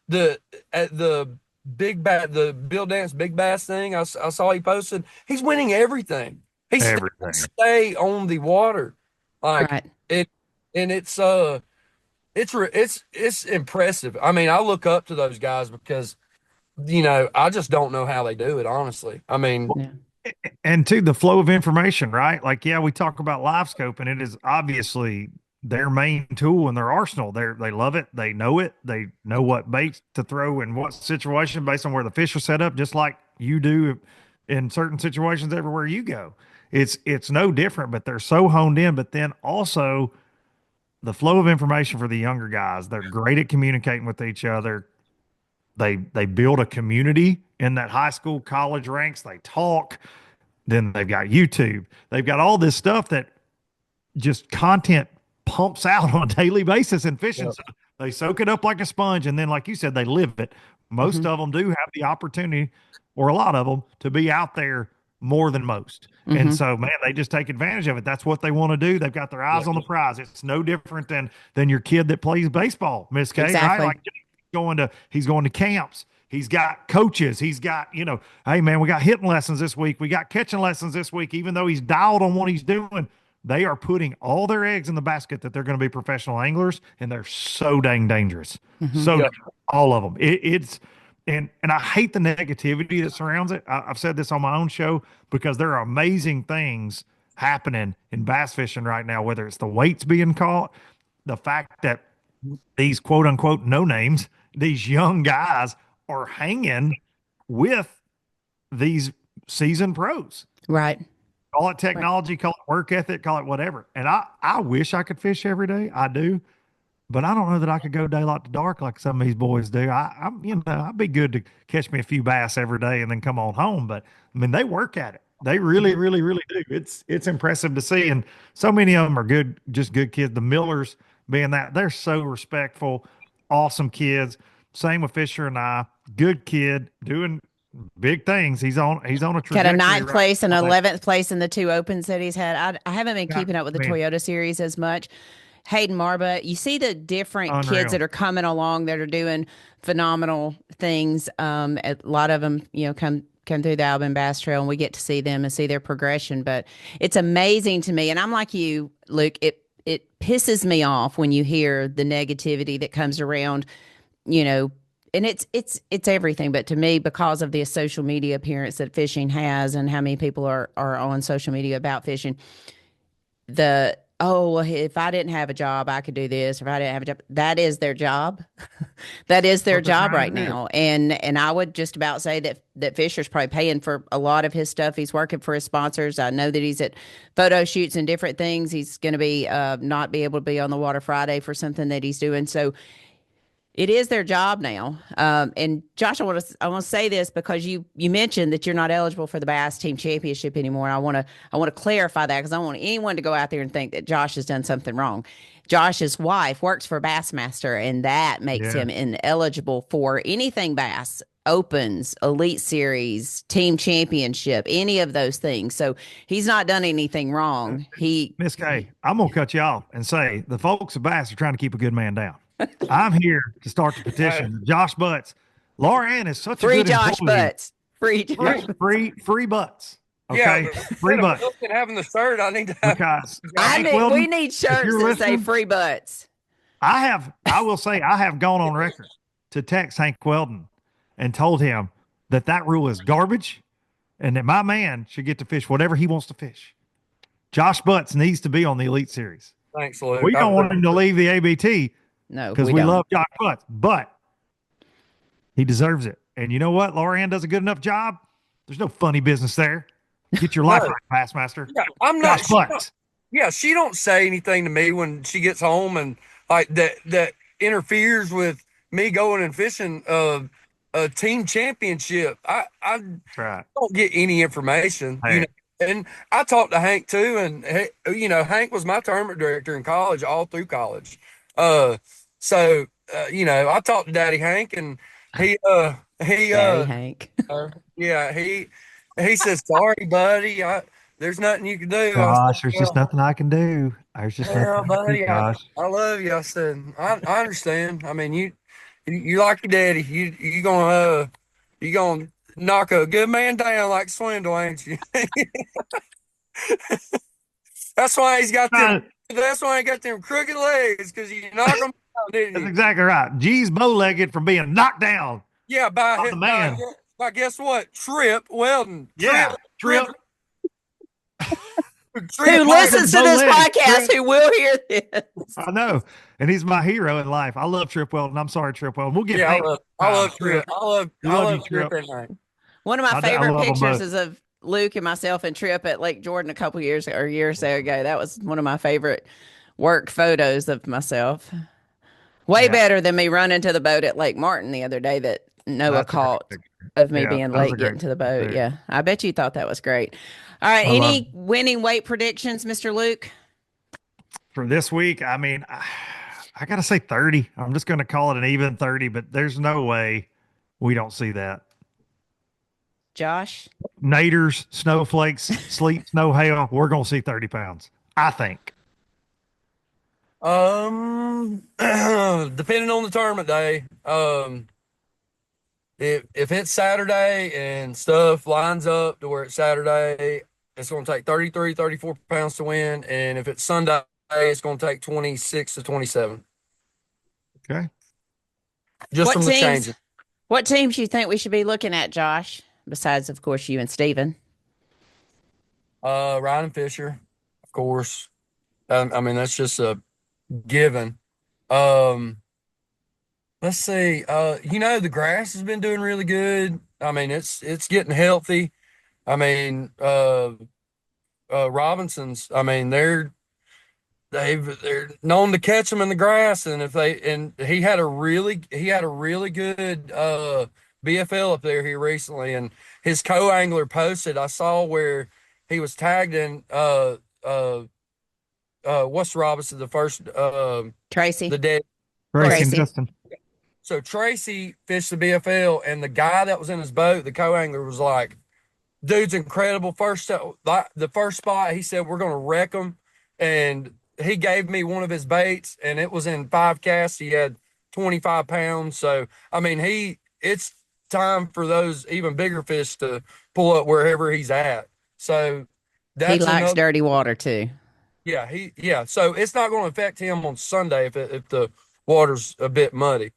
the at the the Bill Dance Big Bass thing. I saw he posted. He's winning everything. He still can Everything. stay on the water, like Right. it, and it's impressive. I mean, I look up to those guys because I just don't know how they do it, honestly. I mean, Yeah. And to the flow of information, right? Like, yeah, we talk about live scope, and it is obviously their main tool in their arsenal. They love it. They know it. They know what baits to throw in what situation based on where the fish are set up, just like you do in certain situations everywhere you go. It's no different, but they're so honed in. But then also the flow of information for the younger guys, they're great at communicating with each other. They build a community in that high school, college ranks. They talk. Then they've got YouTube. They've got all this stuff that just content pumps out on a daily basis in fishing. yeah, So they soak it up like a sponge. And then, like you said, they live it. Most Hmm. of them do have the opportunity, or a lot of them, to be out there more than most. And Hmm. so, man, they just take advantage of it. That's what they want to do. They've got their yeah, eyes on the prize. It's no different than your kid that plays baseball, Miss K, right? Exactly. Like he's going to camps. He's got coaches. He's got, hey man, we got hitting lessons this week. We got catching lessons this week. Even though he's dialed on what he's doing, they are putting all their eggs in the basket that they're going to be professional anglers, and they're so dang dangerous. Hmm. So yeah, all of them. It's and I hate the negativity that surrounds it. I've said this on my own show because there are amazing things happening in bass fishing right now, whether it's the weights being caught, the fact that these quote unquote no names, these young guys are hanging with these seasoned pros. Right. Call it Right. technology, call it work ethic, call it whatever. And I wish I could fish every day. I do, but I don't know that I could go daylight to dark like some of these boys do. I'd be good to catch me a few bass every day and then come on home. But I mean, they work at it. They really, Hmm. really, really do. It's impressive to see. And so many of them are good, just good kids. The Millers, being that they're so respectful, awesome kids. Same with Fisher and I. Good kid doing big things. He's on a Got a trajectory ninth right place and now that 11th place in the two opens that he's had. I haven't been I keeping up with the mean, Toyota series as much. Hayden Marba, you see the different kids unreal. that are coming along that are doing phenomenal things. A lot of them, come through the Alabama Bass Trail, and we get to see them and see their progression. But it's amazing to me, and I'm like you, Luke. It pisses me off when you hear the negativity that comes around, you know, and it's everything. But to me, because of the social media appearance that fishing has, and how many people are on social media about fishing, the oh well, if I didn't have a job I could do this, if I didn't have a job, that is their job. That is their What they're job trying right to do. now. And I would just about say that Fisher's probably paying for a lot of his stuff. He's working for his sponsors. I know that he's at photo shoots and different things. He's going to be not be able to be on the water Friday for something that he's doing. So it is their job now. And Josh, I want to say this because you mentioned that you're not eligible for the Bass Team Championship anymore. I want to clarify that because I don't want anyone to go out there and think that Josh has done something wrong. Josh's wife works for Bassmaster, and that makes Yeah. him ineligible for anything bass. Opens, Elite Series, Team Championship, any of those things. So he's not done anything wrong. He Miss K, I'm gonna cut you off and say the folks of Bass are trying to keep a good man down. I'm here to start the Hey, petition. Josh Butts, Laura Ann is such a free good Josh employee. Butts. Free Yeah, Josh. free butts. yeah, Okay, but free instead of butts. Dunkin having the shirt, I need to have Because I Hank Josh. mean, we Weldon, need if shirts you're that say listening, free butts. I will say I have gone on record to text Hank Weldon and told him that that rule is garbage and that my man should get to fish whatever he wants to fish. Josh Butts needs to be on the Elite Series. Thanks, Luke. We I don't want him to leave the ABT No, because we we don't. love Josh Butts, but he deserves it. And you know what? Laura Ann does a good enough job. There's no funny business there. Get your life no, right, Bassmaster. yeah, I'm Josh not. Butts. Yeah, she don't say anything to me when she gets home and like that interferes with me going and fishing a team championship. I That's right. don't get any information, Hey, And I talked to Hank too, and Hank was my tournament director in college, all through college. Uh, so I talked to Daddy Hank, and he he Daddy Hank. yeah he says sorry, buddy. There's nothing you can do. I said, Josh, there's just nothing I can do. There's just nothing well, I can do, buddy, Josh. I love you. I said, I understand. I mean, you like your daddy. You gonna knock a good man down like Swindle, ain't you? That's why he's got them. Uh, That's why he got them crooked legs because you knock them down, didn't That's you? exactly right. G's bow-legged from being knocked down Yeah, by the man. by guess what? Trip Weldon. Yeah, Trip, Trip. Trip. Who listens to this Bow-legged. podcast, Trip. who will hear this. I know. And he's my hero in life. I love Trip Weldon. I'm sorry, Trip Weldon. We'll get Yeah, Hank. I love Trip. Trip. We I love you, love Trip Trip. and Hank. One of my I favorite love them pictures both. is of Luke and myself and Trip at Lake Jordan a couple years or a year or so ago. That was one of my favorite work photos of myself. Way Yeah, better than me running to the boat at Lake Martin the other day that Noah that's a great caught picture. of me Yeah, being that was a late great getting to the picture boat. too. Yeah. I bet you thought that was great. All right. I love Any winning weight predictions, Mr. Luke? for this week. I mean, I gotta say 30. I'm just gonna call it an even 30, but there's no way we don't see that. Josh? Naders, snowflakes, sleet, snow, hail. We're gonna see 30 pounds. I think. Depending on the tournament day, if it's Saturday and stuff lines up to where it's Saturday, it's going to take 33, 34 pounds to win. And if it's Sunday, it's going to take 26 to 27. Okay. Just What from the teams? changing. What teams you think we should be looking at, Josh? Besides, of course, you and Steven. Ryan Fisher, of course. I mean, that's just a given. Let's see. The grass has been doing really good. I mean, it's getting healthy. I mean, Robinsons. I mean, they're known to catch them in the grass, and he had a really good BFL up there here recently, and his co-angler posted. I saw where he was tagged in what's Robinson, the first, Tracy. the dead. Tracy and Tracy. Justin. So Tracy fished the BFL, and the guy that was in his boat, the co-angler, was like, dude's incredible. The first spot, he said, we're going to wreck him. And he gave me one of his baits, and it was in 5 casts. He had 25 pounds. So, I mean, it's time for those even bigger fish to pull up wherever he's at. So He that's likes another, dirty water too. yeah. So it's not going to affect him on Sunday if the water's a bit muddy.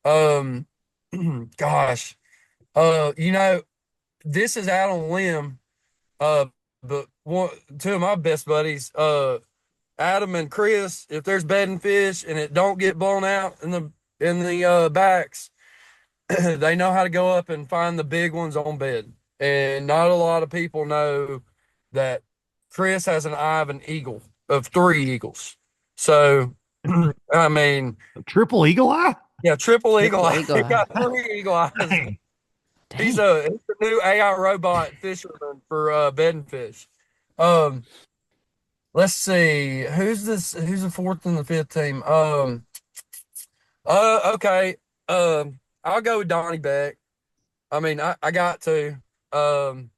Um, gosh, you know, this is out on a limb. Uh, but two of my best buddies, Adam and Chris, if there's bedding fish and it don't get blown out in the backs, they know how to go up and find the big ones on bed. And not a lot of people know that Chris has an eye of an eagle, of 3 eagles. So, I mean, Triple eagle eye? yeah, triple eagle eye. eagle He eye. got 3 eagle eyes. Dang. He's Dang. a new AI robot fisherman for bedding fish. Um, let's see, who's the 4th and the 5th team? Okay. I'll go with Donnie Beck. I mean, I got to. Um,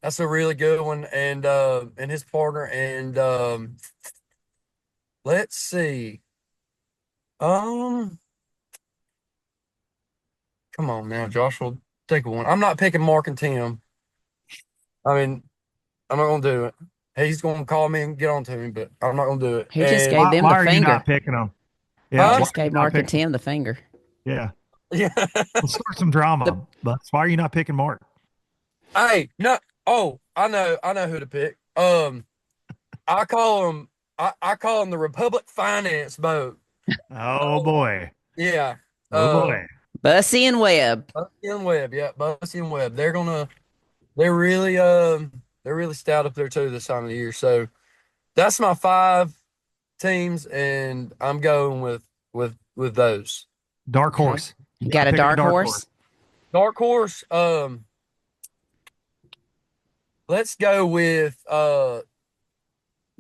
that's a really good one, and his partner, and let's see. Um, come on now, Joshua, take one. I'm not picking Mark and Tim. I mean, I'm not gonna do it. He's gonna call me and get on to me, but I'm not gonna do it. He just And gave them Why the are you finger. not picking them? He Yeah, why just are you gave not Mark and picking 'em? Tim the finger. Yeah, yeah. let's start some drama. But why are you not picking Mark? Hey, no. Oh, I know who to pick. I call him. I call him the Republic Finance boat. Oh boy, Yeah. oh boy. Bussy and Webb. Bussy and Webb. Yeah, Bussy and Webb. They're really stout up there too this time of the year. So that's my 5 teams, and I'm going with those. Dark Okay. horse. You got a Pick dark horse? Dark horse. Let's go with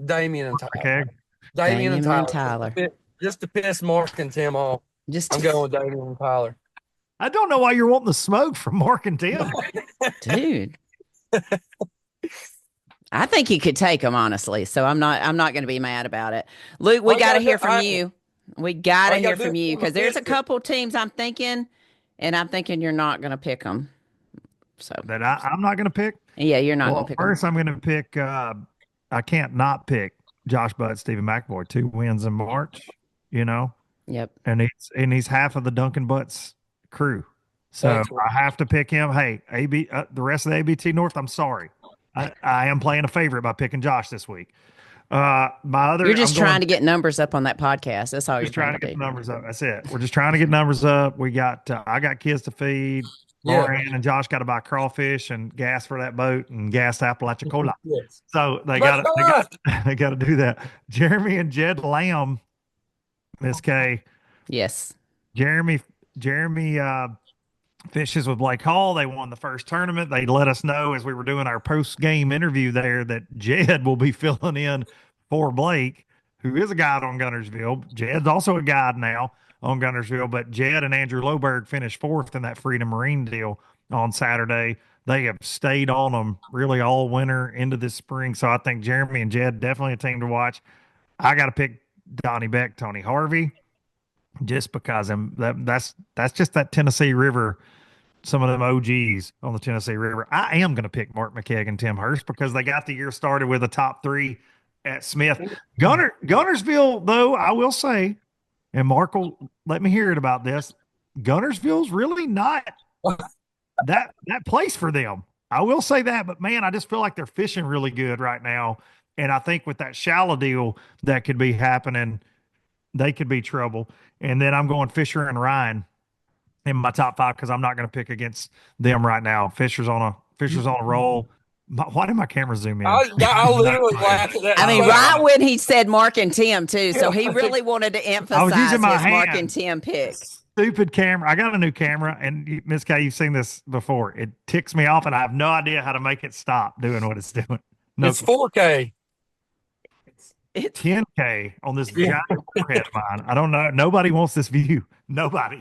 Damien and Tyler. Okay. Damien and Damien and Tyler. Tyler. Just to piss Mark and Tim off. Just I'm going with Damien and Tyler. I don't know why you're wanting the smoke from Mark and Tim. dude. I think you could take them, honestly. So I'm not going to be mad about it. Luke, we got to hear from you. We got to hear from you because there's a couple teams I'm thinking, and I'm thinking you're not going to pick them. So That I'm not going to pick. yeah, you're not going to pick first I'm going to pick. I can't not pick Josh Butt, Stephen McAvoy. 2 wins in March. You know, Yep. and he's half of the Dunkin Butts crew. So Thanks. I have to pick him. Hey, the rest of the ABT North, I'm sorry. I am playing a favorite by picking Josh this week. You're just trying to get numbers up on that podcast. That's all you're trying to get do. the numbers up. That's it. We're just trying to get numbers up. We got I got kids to feed. Yeah. Lauren and Josh got to buy crawfish and gas for that boat and gas Apalachicola. Yes. So they Let's got to do that. Jeremy and Jed Lamb, Miss K. Yes. Jeremy fishes with Blake Hall. They won the first tournament. They let us know as we were doing our post-game interview there that Jed will be filling in for Blake, who is a guide on Guntersville. Jed's also a guide now on Guntersville, but Jed and Andrew Loberg finished 4th in that Freedom Marine deal on Saturday. They have stayed on them really all winter into this spring. So I think Jeremy and Jed definitely a team to watch. I got to pick Donnie Beck, Tony Harvey, just because that's just that Tennessee River. Some of them OGs on the Tennessee River. I am going to pick Mark McKegg and Tim Hurst because they got the year started with a top 3 at Smith. Guntersville, though, I will say, and Mark will let me hear it about this, Guntersville's really not that place for them. I will say that, but man, I just feel like they're fishing really good right now. And I think with that shallow deal that could be happening, they could be trouble. And then I'm going Fisher and Ryan in my top 5 because I'm not going to pick against them right now. Fisher's on a roll. Why did my camera zoom in? I literally laughed at that. I mean, right when he said Mark and Tim too, so he really wanted to emphasize his Mark and Tim pick. Stupid camera. I got a new camera, and Miss K, you've seen this before. It ticks me off, and I have no idea how to make it stop doing what it's doing. No, it's 4K. It's 10K on this giant forehead of mine. I don't know. Nobody wants this view. Nobody.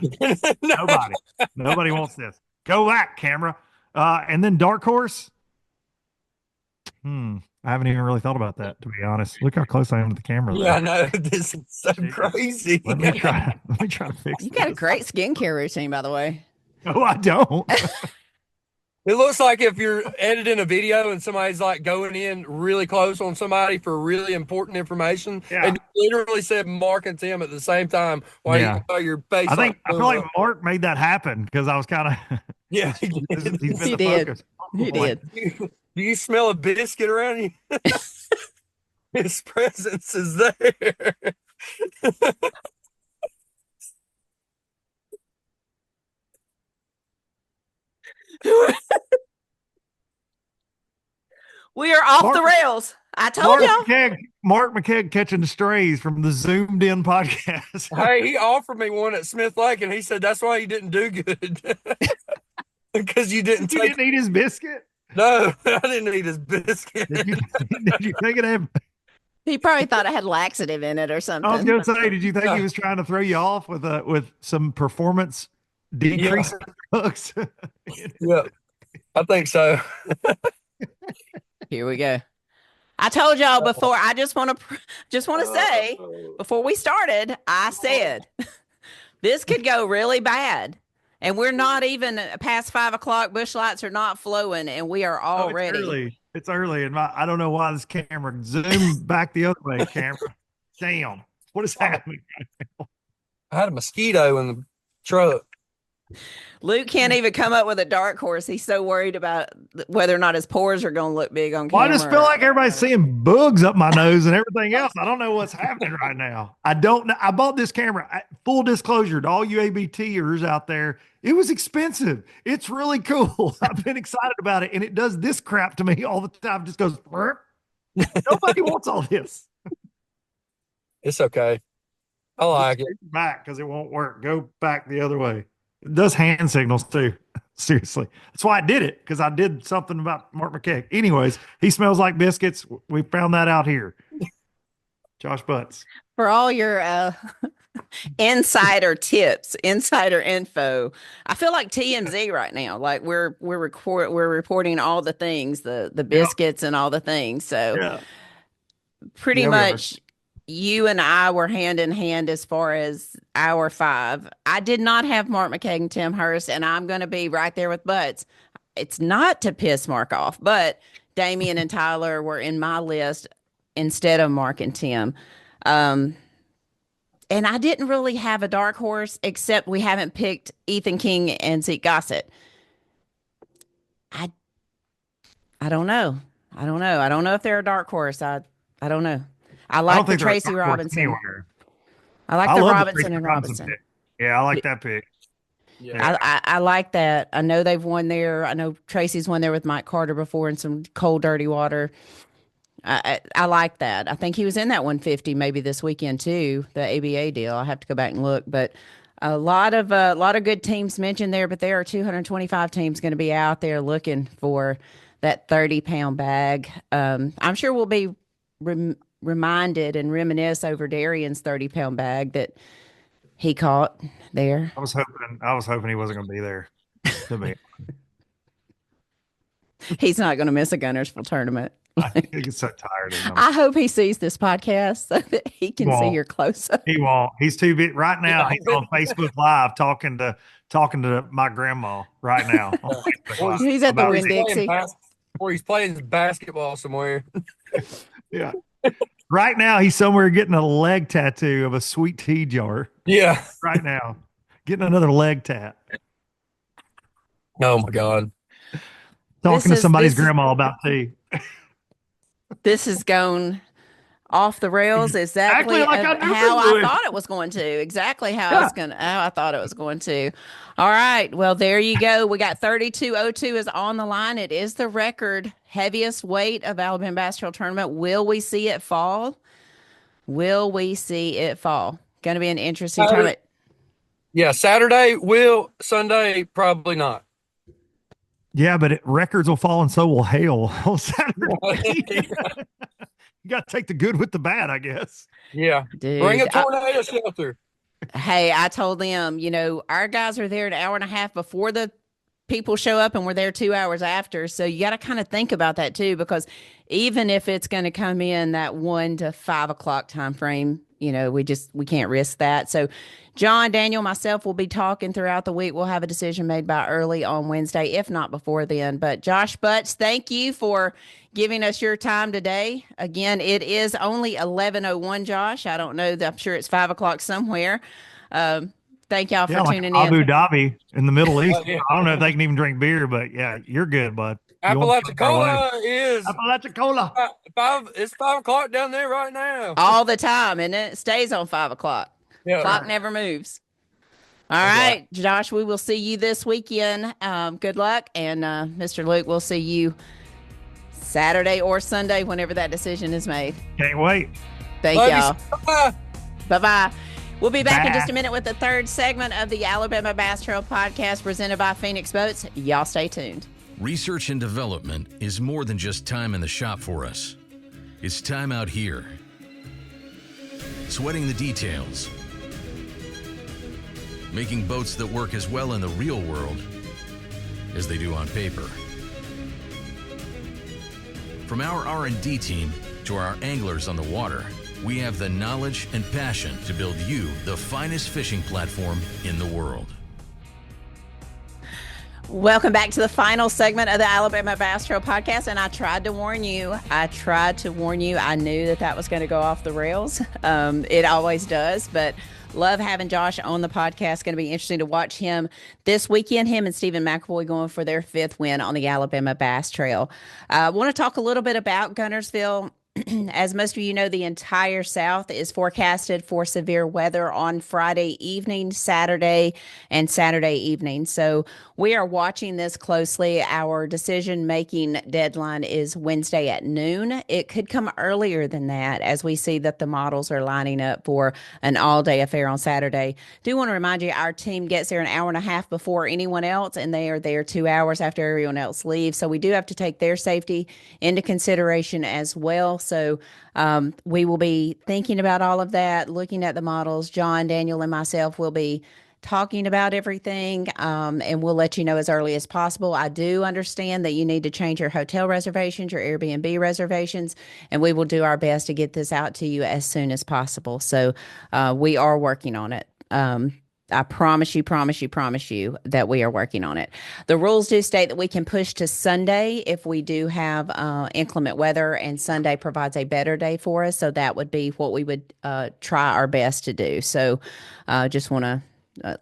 Nobody. Nobody wants this. Go back, camera. And then dark horse. I haven't even really thought about that, to be honest. Look how close I am to the camera. Yeah, I know. This is so crazy. Let me try to fix You got a this. great skincare routine, by the way. No, I don't. It looks like if you're editing a video and somebody's like going in really close on somebody for really important information, Yeah. and you literally said Mark and Tim at the same time while Yeah. you saw your face. I feel like up. Mark made that happen because I was kind of Yeah, he's been He the did. focus. He did. Do you smell a biscuit around you? His presence is there. We are off Mark- the rails. I told y'all. Mark McKegg catching the strays from the Zoomed In podcast. Hey, he offered me one at Smith Lake, and he said that's why you didn't do good. Because you didn't You take. didn't eat his biscuit? No, I didn't eat his biscuit. Did you think it had? He probably thought I had laxative in it or something. I was going to say, did you think he was trying to throw you off with some performance decrease hooks? Yeah, I think so. Here we go. I told y'all before. I just want to say before we started, I said this could go really bad, and we're not even past 5 o'clock. Bush lights are not flowing, and we are already. It's early, and I don't know why this camera zoom back the other way. Camera, damn, what is happening? I had a mosquito in the truck. Luke can't even come up with a dark horse. He's so worried about whether or not his pores are going to look big on camera. Well, I just feel like everybody's seeing bugs up my nose and everything else. I don't know what's happening right now. I don't know. I bought this camera. Full disclosure to all you ABTers out there, it was expensive. It's really cool. I've been excited about it, and it does this crap to me all the time. It just goes, burp. Nobody wants all this. It's okay. I like it. Back because it won't work. Go back the other way. It does hand signals too. Seriously. That's why I did it, because I did something about Mark McKegg. Anyways, he smells like biscuits. We found that out here. Josh Butts. For all your insider tips, insider info, I feel like TMZ right now. Like we're reporting all the things, the biscuits and all the things. So pretty much you and I were hand in hand as far as hour 5. I did not have Mark McKegg and Tim Hurst, and I'm going to be right there with Butts. It's not to piss Mark off, but Damian and Tyler were in my list instead of Mark and Tim. And I didn't really have a dark horse, except we haven't picked Ethan King and Zeke Gossett. I don't know. I don't know if they're a dark horse. I don't know. I like the Tracy Robinson. I like the Robinson and Robinson. Yeah, I like that pick. Yeah. I like that. I know they've won there. I know Tracy's won there with Mike Carter before in some cold, dirty water. I like that. I think he was in that 150 maybe this weekend too, the ABA deal. I have to go back and look, but a lot of good teams mentioned there. But there are 225 teams going to be out there looking for that 30-pound bag. I'm sure we'll be reminded and reminisce over Darian's 30-pound bag that he caught there. I was hoping he wasn't going to be there. To me, he's not going to miss a Guntersville tournament. I think he's so tired of them. I hope he sees this podcast so that he can see your close up. He won't. He's too big right now. He's on Facebook Live talking to my grandma right now. He's at the Winn-Dixie. Or he's playing basketball somewhere. Yeah. Right now, he's somewhere getting a leg tattoo of a sweet tea jar. Yeah. Right now. Getting another leg tat. Oh, my God. Talking to somebody's grandma about tea. This is going off the rails exactly how I thought it was going to. Exactly how I thought it was going to. All right. Well, there you go. We got 3202 is on the line. It is the record heaviest weight of Alabama Bass Trail Tournament. Will we see it fall? Going to be an interesting tournament. Yeah, Saturday will, Sunday probably not. Yeah, but records will fall and so will hail on Saturday. You got to take the good with the bad, I guess. Yeah. Bring Dude, a tornado shelter. hey, I told them, our guys are there an hour and a half before the people show up and we're there 2 hours after. So you got to kind of think about that too, because even if it's going to come in that 1 to 5 o'clock time frame, we can't risk that. So John, Daniel, myself will be talking throughout the week. We'll have a decision made by early on Wednesday, if not before then. But Josh Butts, thank you for giving us your time today. Again, it is only 11:01, Josh. I don't know. I'm sure it's 5 o'clock somewhere. Um, Thank y'all for Yeah, like tuning Abu in. Dhabi in the Middle East. Yeah. I don't know if they can even drink beer, but yeah, you're good, bud. You won't be our way. Apalachicola is Apalachicola. five. It's 5 o'clock down there right now. All the time, and it stays on 5 o'clock. Yeah. Clock never moves. All That's right, Josh, we will see you this weekend. Good luck. And Mr. Luke, we'll see you Saturday or Sunday, whenever that decision is made. Can't wait. Thank Love y'all. you. Bye. Bye-bye. We'll be back in Bye. just a minute with the third segment of the Alabama Bass Trail Podcast presented by Phoenix Boats. Y'all stay tuned. Research and development is more than just time in the shop for us. It's time out here. Sweating the details. Making boats that work as well in the real world as they do on paper. From our R&D team to our anglers on the water, we have the knowledge and passion to build you the finest fishing platform in the world. Welcome back to the final segment of the Alabama Bass Trail Podcast. And I tried to warn you. I knew that was going to go off the rails. It always does. But love having Josh on the podcast. Going to be interesting to watch him this weekend. Him and Stephen McAvoy going for their 5th win on the Alabama Bass Trail. I want to talk a little bit about Guntersville. As most of you know, the entire South is forecasted for severe weather on Friday evening, Saturday, and Saturday evening. So we are watching this closely. Our decision-making deadline is Wednesday at noon. It could come earlier than that as we see that the models are lining up for an all-day affair on Saturday. Do want to remind you, our team gets there an hour and a half before anyone else, and they are there 2 hours after everyone else leaves. So we do have to take their safety into consideration as well. So we will be thinking about all of that, looking at the models. John, Daniel, and myself will be talking about everything, and we'll let you know as early as possible. I do understand that you need to change your hotel reservations, your Airbnb reservations, and we will do our best to get this out to you as soon as possible. So we are working on it. I promise you that we are working on it. The rules do state that we can push to Sunday if we do have inclement weather, and Sunday provides a better day for us. So that would be what we would try our best to do. So just want to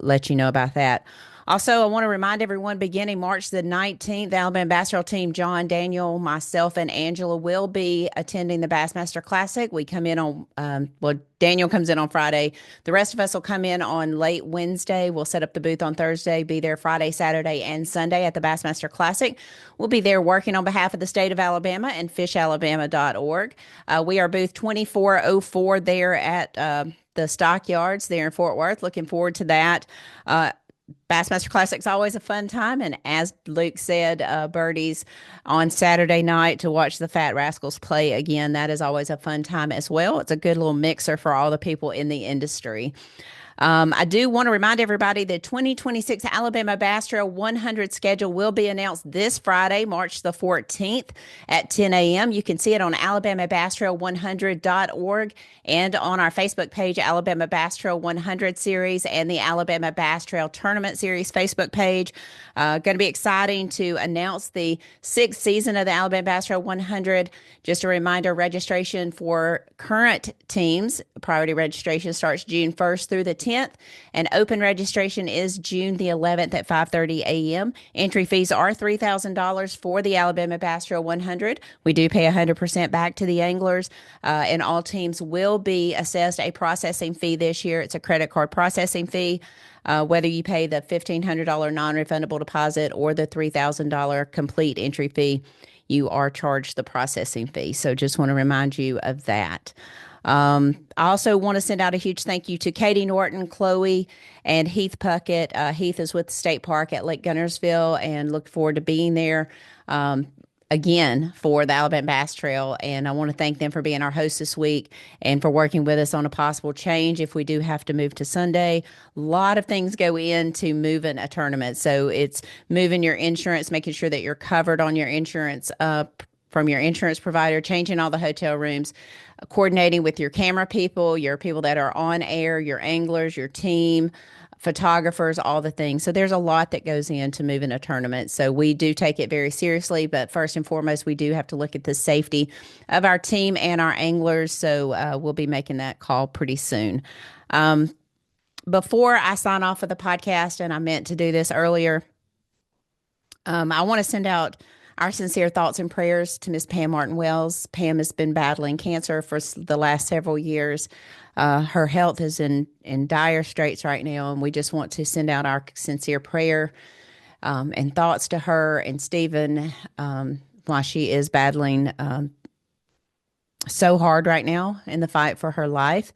let you know about that. Also, I want to remind everyone, beginning March the 19th, the Alabama Bass Trail team, John, Daniel, myself, and Angela will be attending the Bassmaster Classic. We come in on, Daniel comes in on Friday. The rest of us will come in on late Wednesday. We'll set up the booth on Thursday, be there Friday, Saturday, and Sunday at the Bassmaster Classic. We'll be there working on behalf of the state of Alabama and fishalabama.org. We are booth 2404 there at the Stockyards there in Fort Worth. Looking forward to that. Bassmaster Classic's always a fun time, and as Luke said, birdies on Saturday night to watch the Fat Rascals play again. That is always a fun time as well. It's a good little mixer for all the people in the industry. I do want to remind everybody the 2026 Alabama Bass Trail 100 schedule will be announced this Friday, March the 14th at 10 a.m. You can see it on alabamabastrail100.org and on our Facebook page, Alabama Bass Trail 100 Series, and the Alabama Bass Trail Tournament Series Facebook page. Going to be exciting to announce the 6th season of the Alabama Bass Trail 100. Just a reminder, registration for current teams, priority registration starts June 1st through the 10th, and open registration is June the 11th at 5:30 a.m. Entry fees are $3,000 for the Alabama Bass Trail 100. We do pay 100% back to the anglers, and all teams will be assessed a processing fee this year. It's a credit card processing fee. Whether you pay the $1,500 non-refundable deposit or the $3,000 complete entry fee, you are charged the processing fee. So just want to remind you of that. I also want to send out a huge thank you to Katie Norton, Chloe, and Heath Puckett. Heath is with the state park at Lake Guntersville and look forward to being there. again for the Alabama Bass Trail. And I want to thank them for being our host this week and for working with us on a possible change if we do have to move to Sunday. A lot of things go into moving a tournament. So it's moving your insurance, making sure that you're covered on your insurance from your insurance provider, changing all the hotel rooms, coordinating with your camera people, your people that are on air, your anglers, your team, photographers, all the things. So there's a lot that goes into moving a tournament. So we do take it very seriously, but first and foremost, we do have to look at the safety of our team and our anglers. So we'll be making that call pretty soon. Before I sign off of the podcast, and I meant to do this earlier, I want to send out our sincere thoughts and prayers to Miss Pam Martin Wells. Pam has been battling cancer for the last several years. Her health is in dire straits right now, and we just want to send out our sincere prayer and thoughts to her and Stephen while she is battling so hard right now in the fight for her life.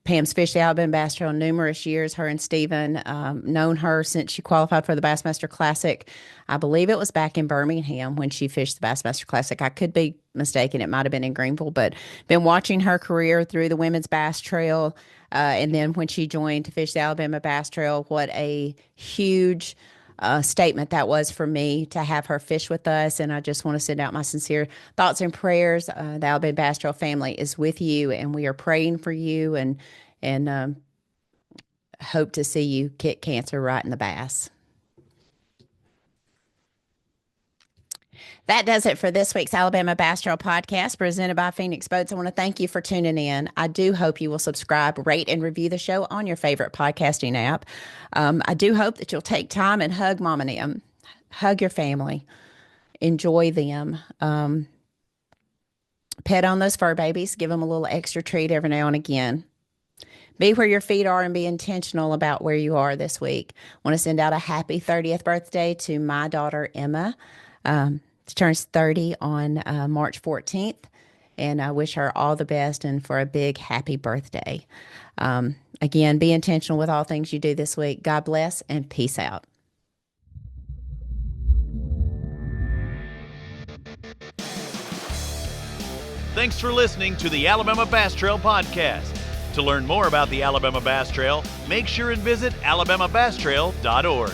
Pam's fished the Alabama Bass Trail numerous years. Her and Stephen known her since she qualified for the Bassmaster Classic. I believe it was back in Birmingham when she fished the Bassmaster Classic. I could be mistaken. It might have been in Greenville, but been watching her career through the Women's Bass Trail. And then when she joined to fish the Alabama Bass Trail, what a huge statement that was for me to have her fish with us. And I just want to send out my sincere thoughts and prayers. The Alabama Bass Trail family is with you, and we are praying for you and hope to see you kick cancer right in the bass. That does it for this week's Alabama Bass Trail podcast presented by Phoenix Boats. I want to thank you for tuning in. I do hope you will subscribe, rate, and review the show on your favorite podcasting app. I do hope that you'll take time and hug Mom and them, hug your family, enjoy them, pet on those fur babies, give them a little extra treat every now and again. Be where your feet are and be intentional about where you are this week. I want to send out a happy 30th birthday to my daughter, Emma. She turns 30 on March 14th, and I wish her all the best and for a big happy birthday. Again, be intentional with all things you do this week. God bless and peace out. Thanks for listening to the Alabama Bass Trail podcast. To learn more about the Alabama Bass Trail, make sure and visit alabamabasstrail.org.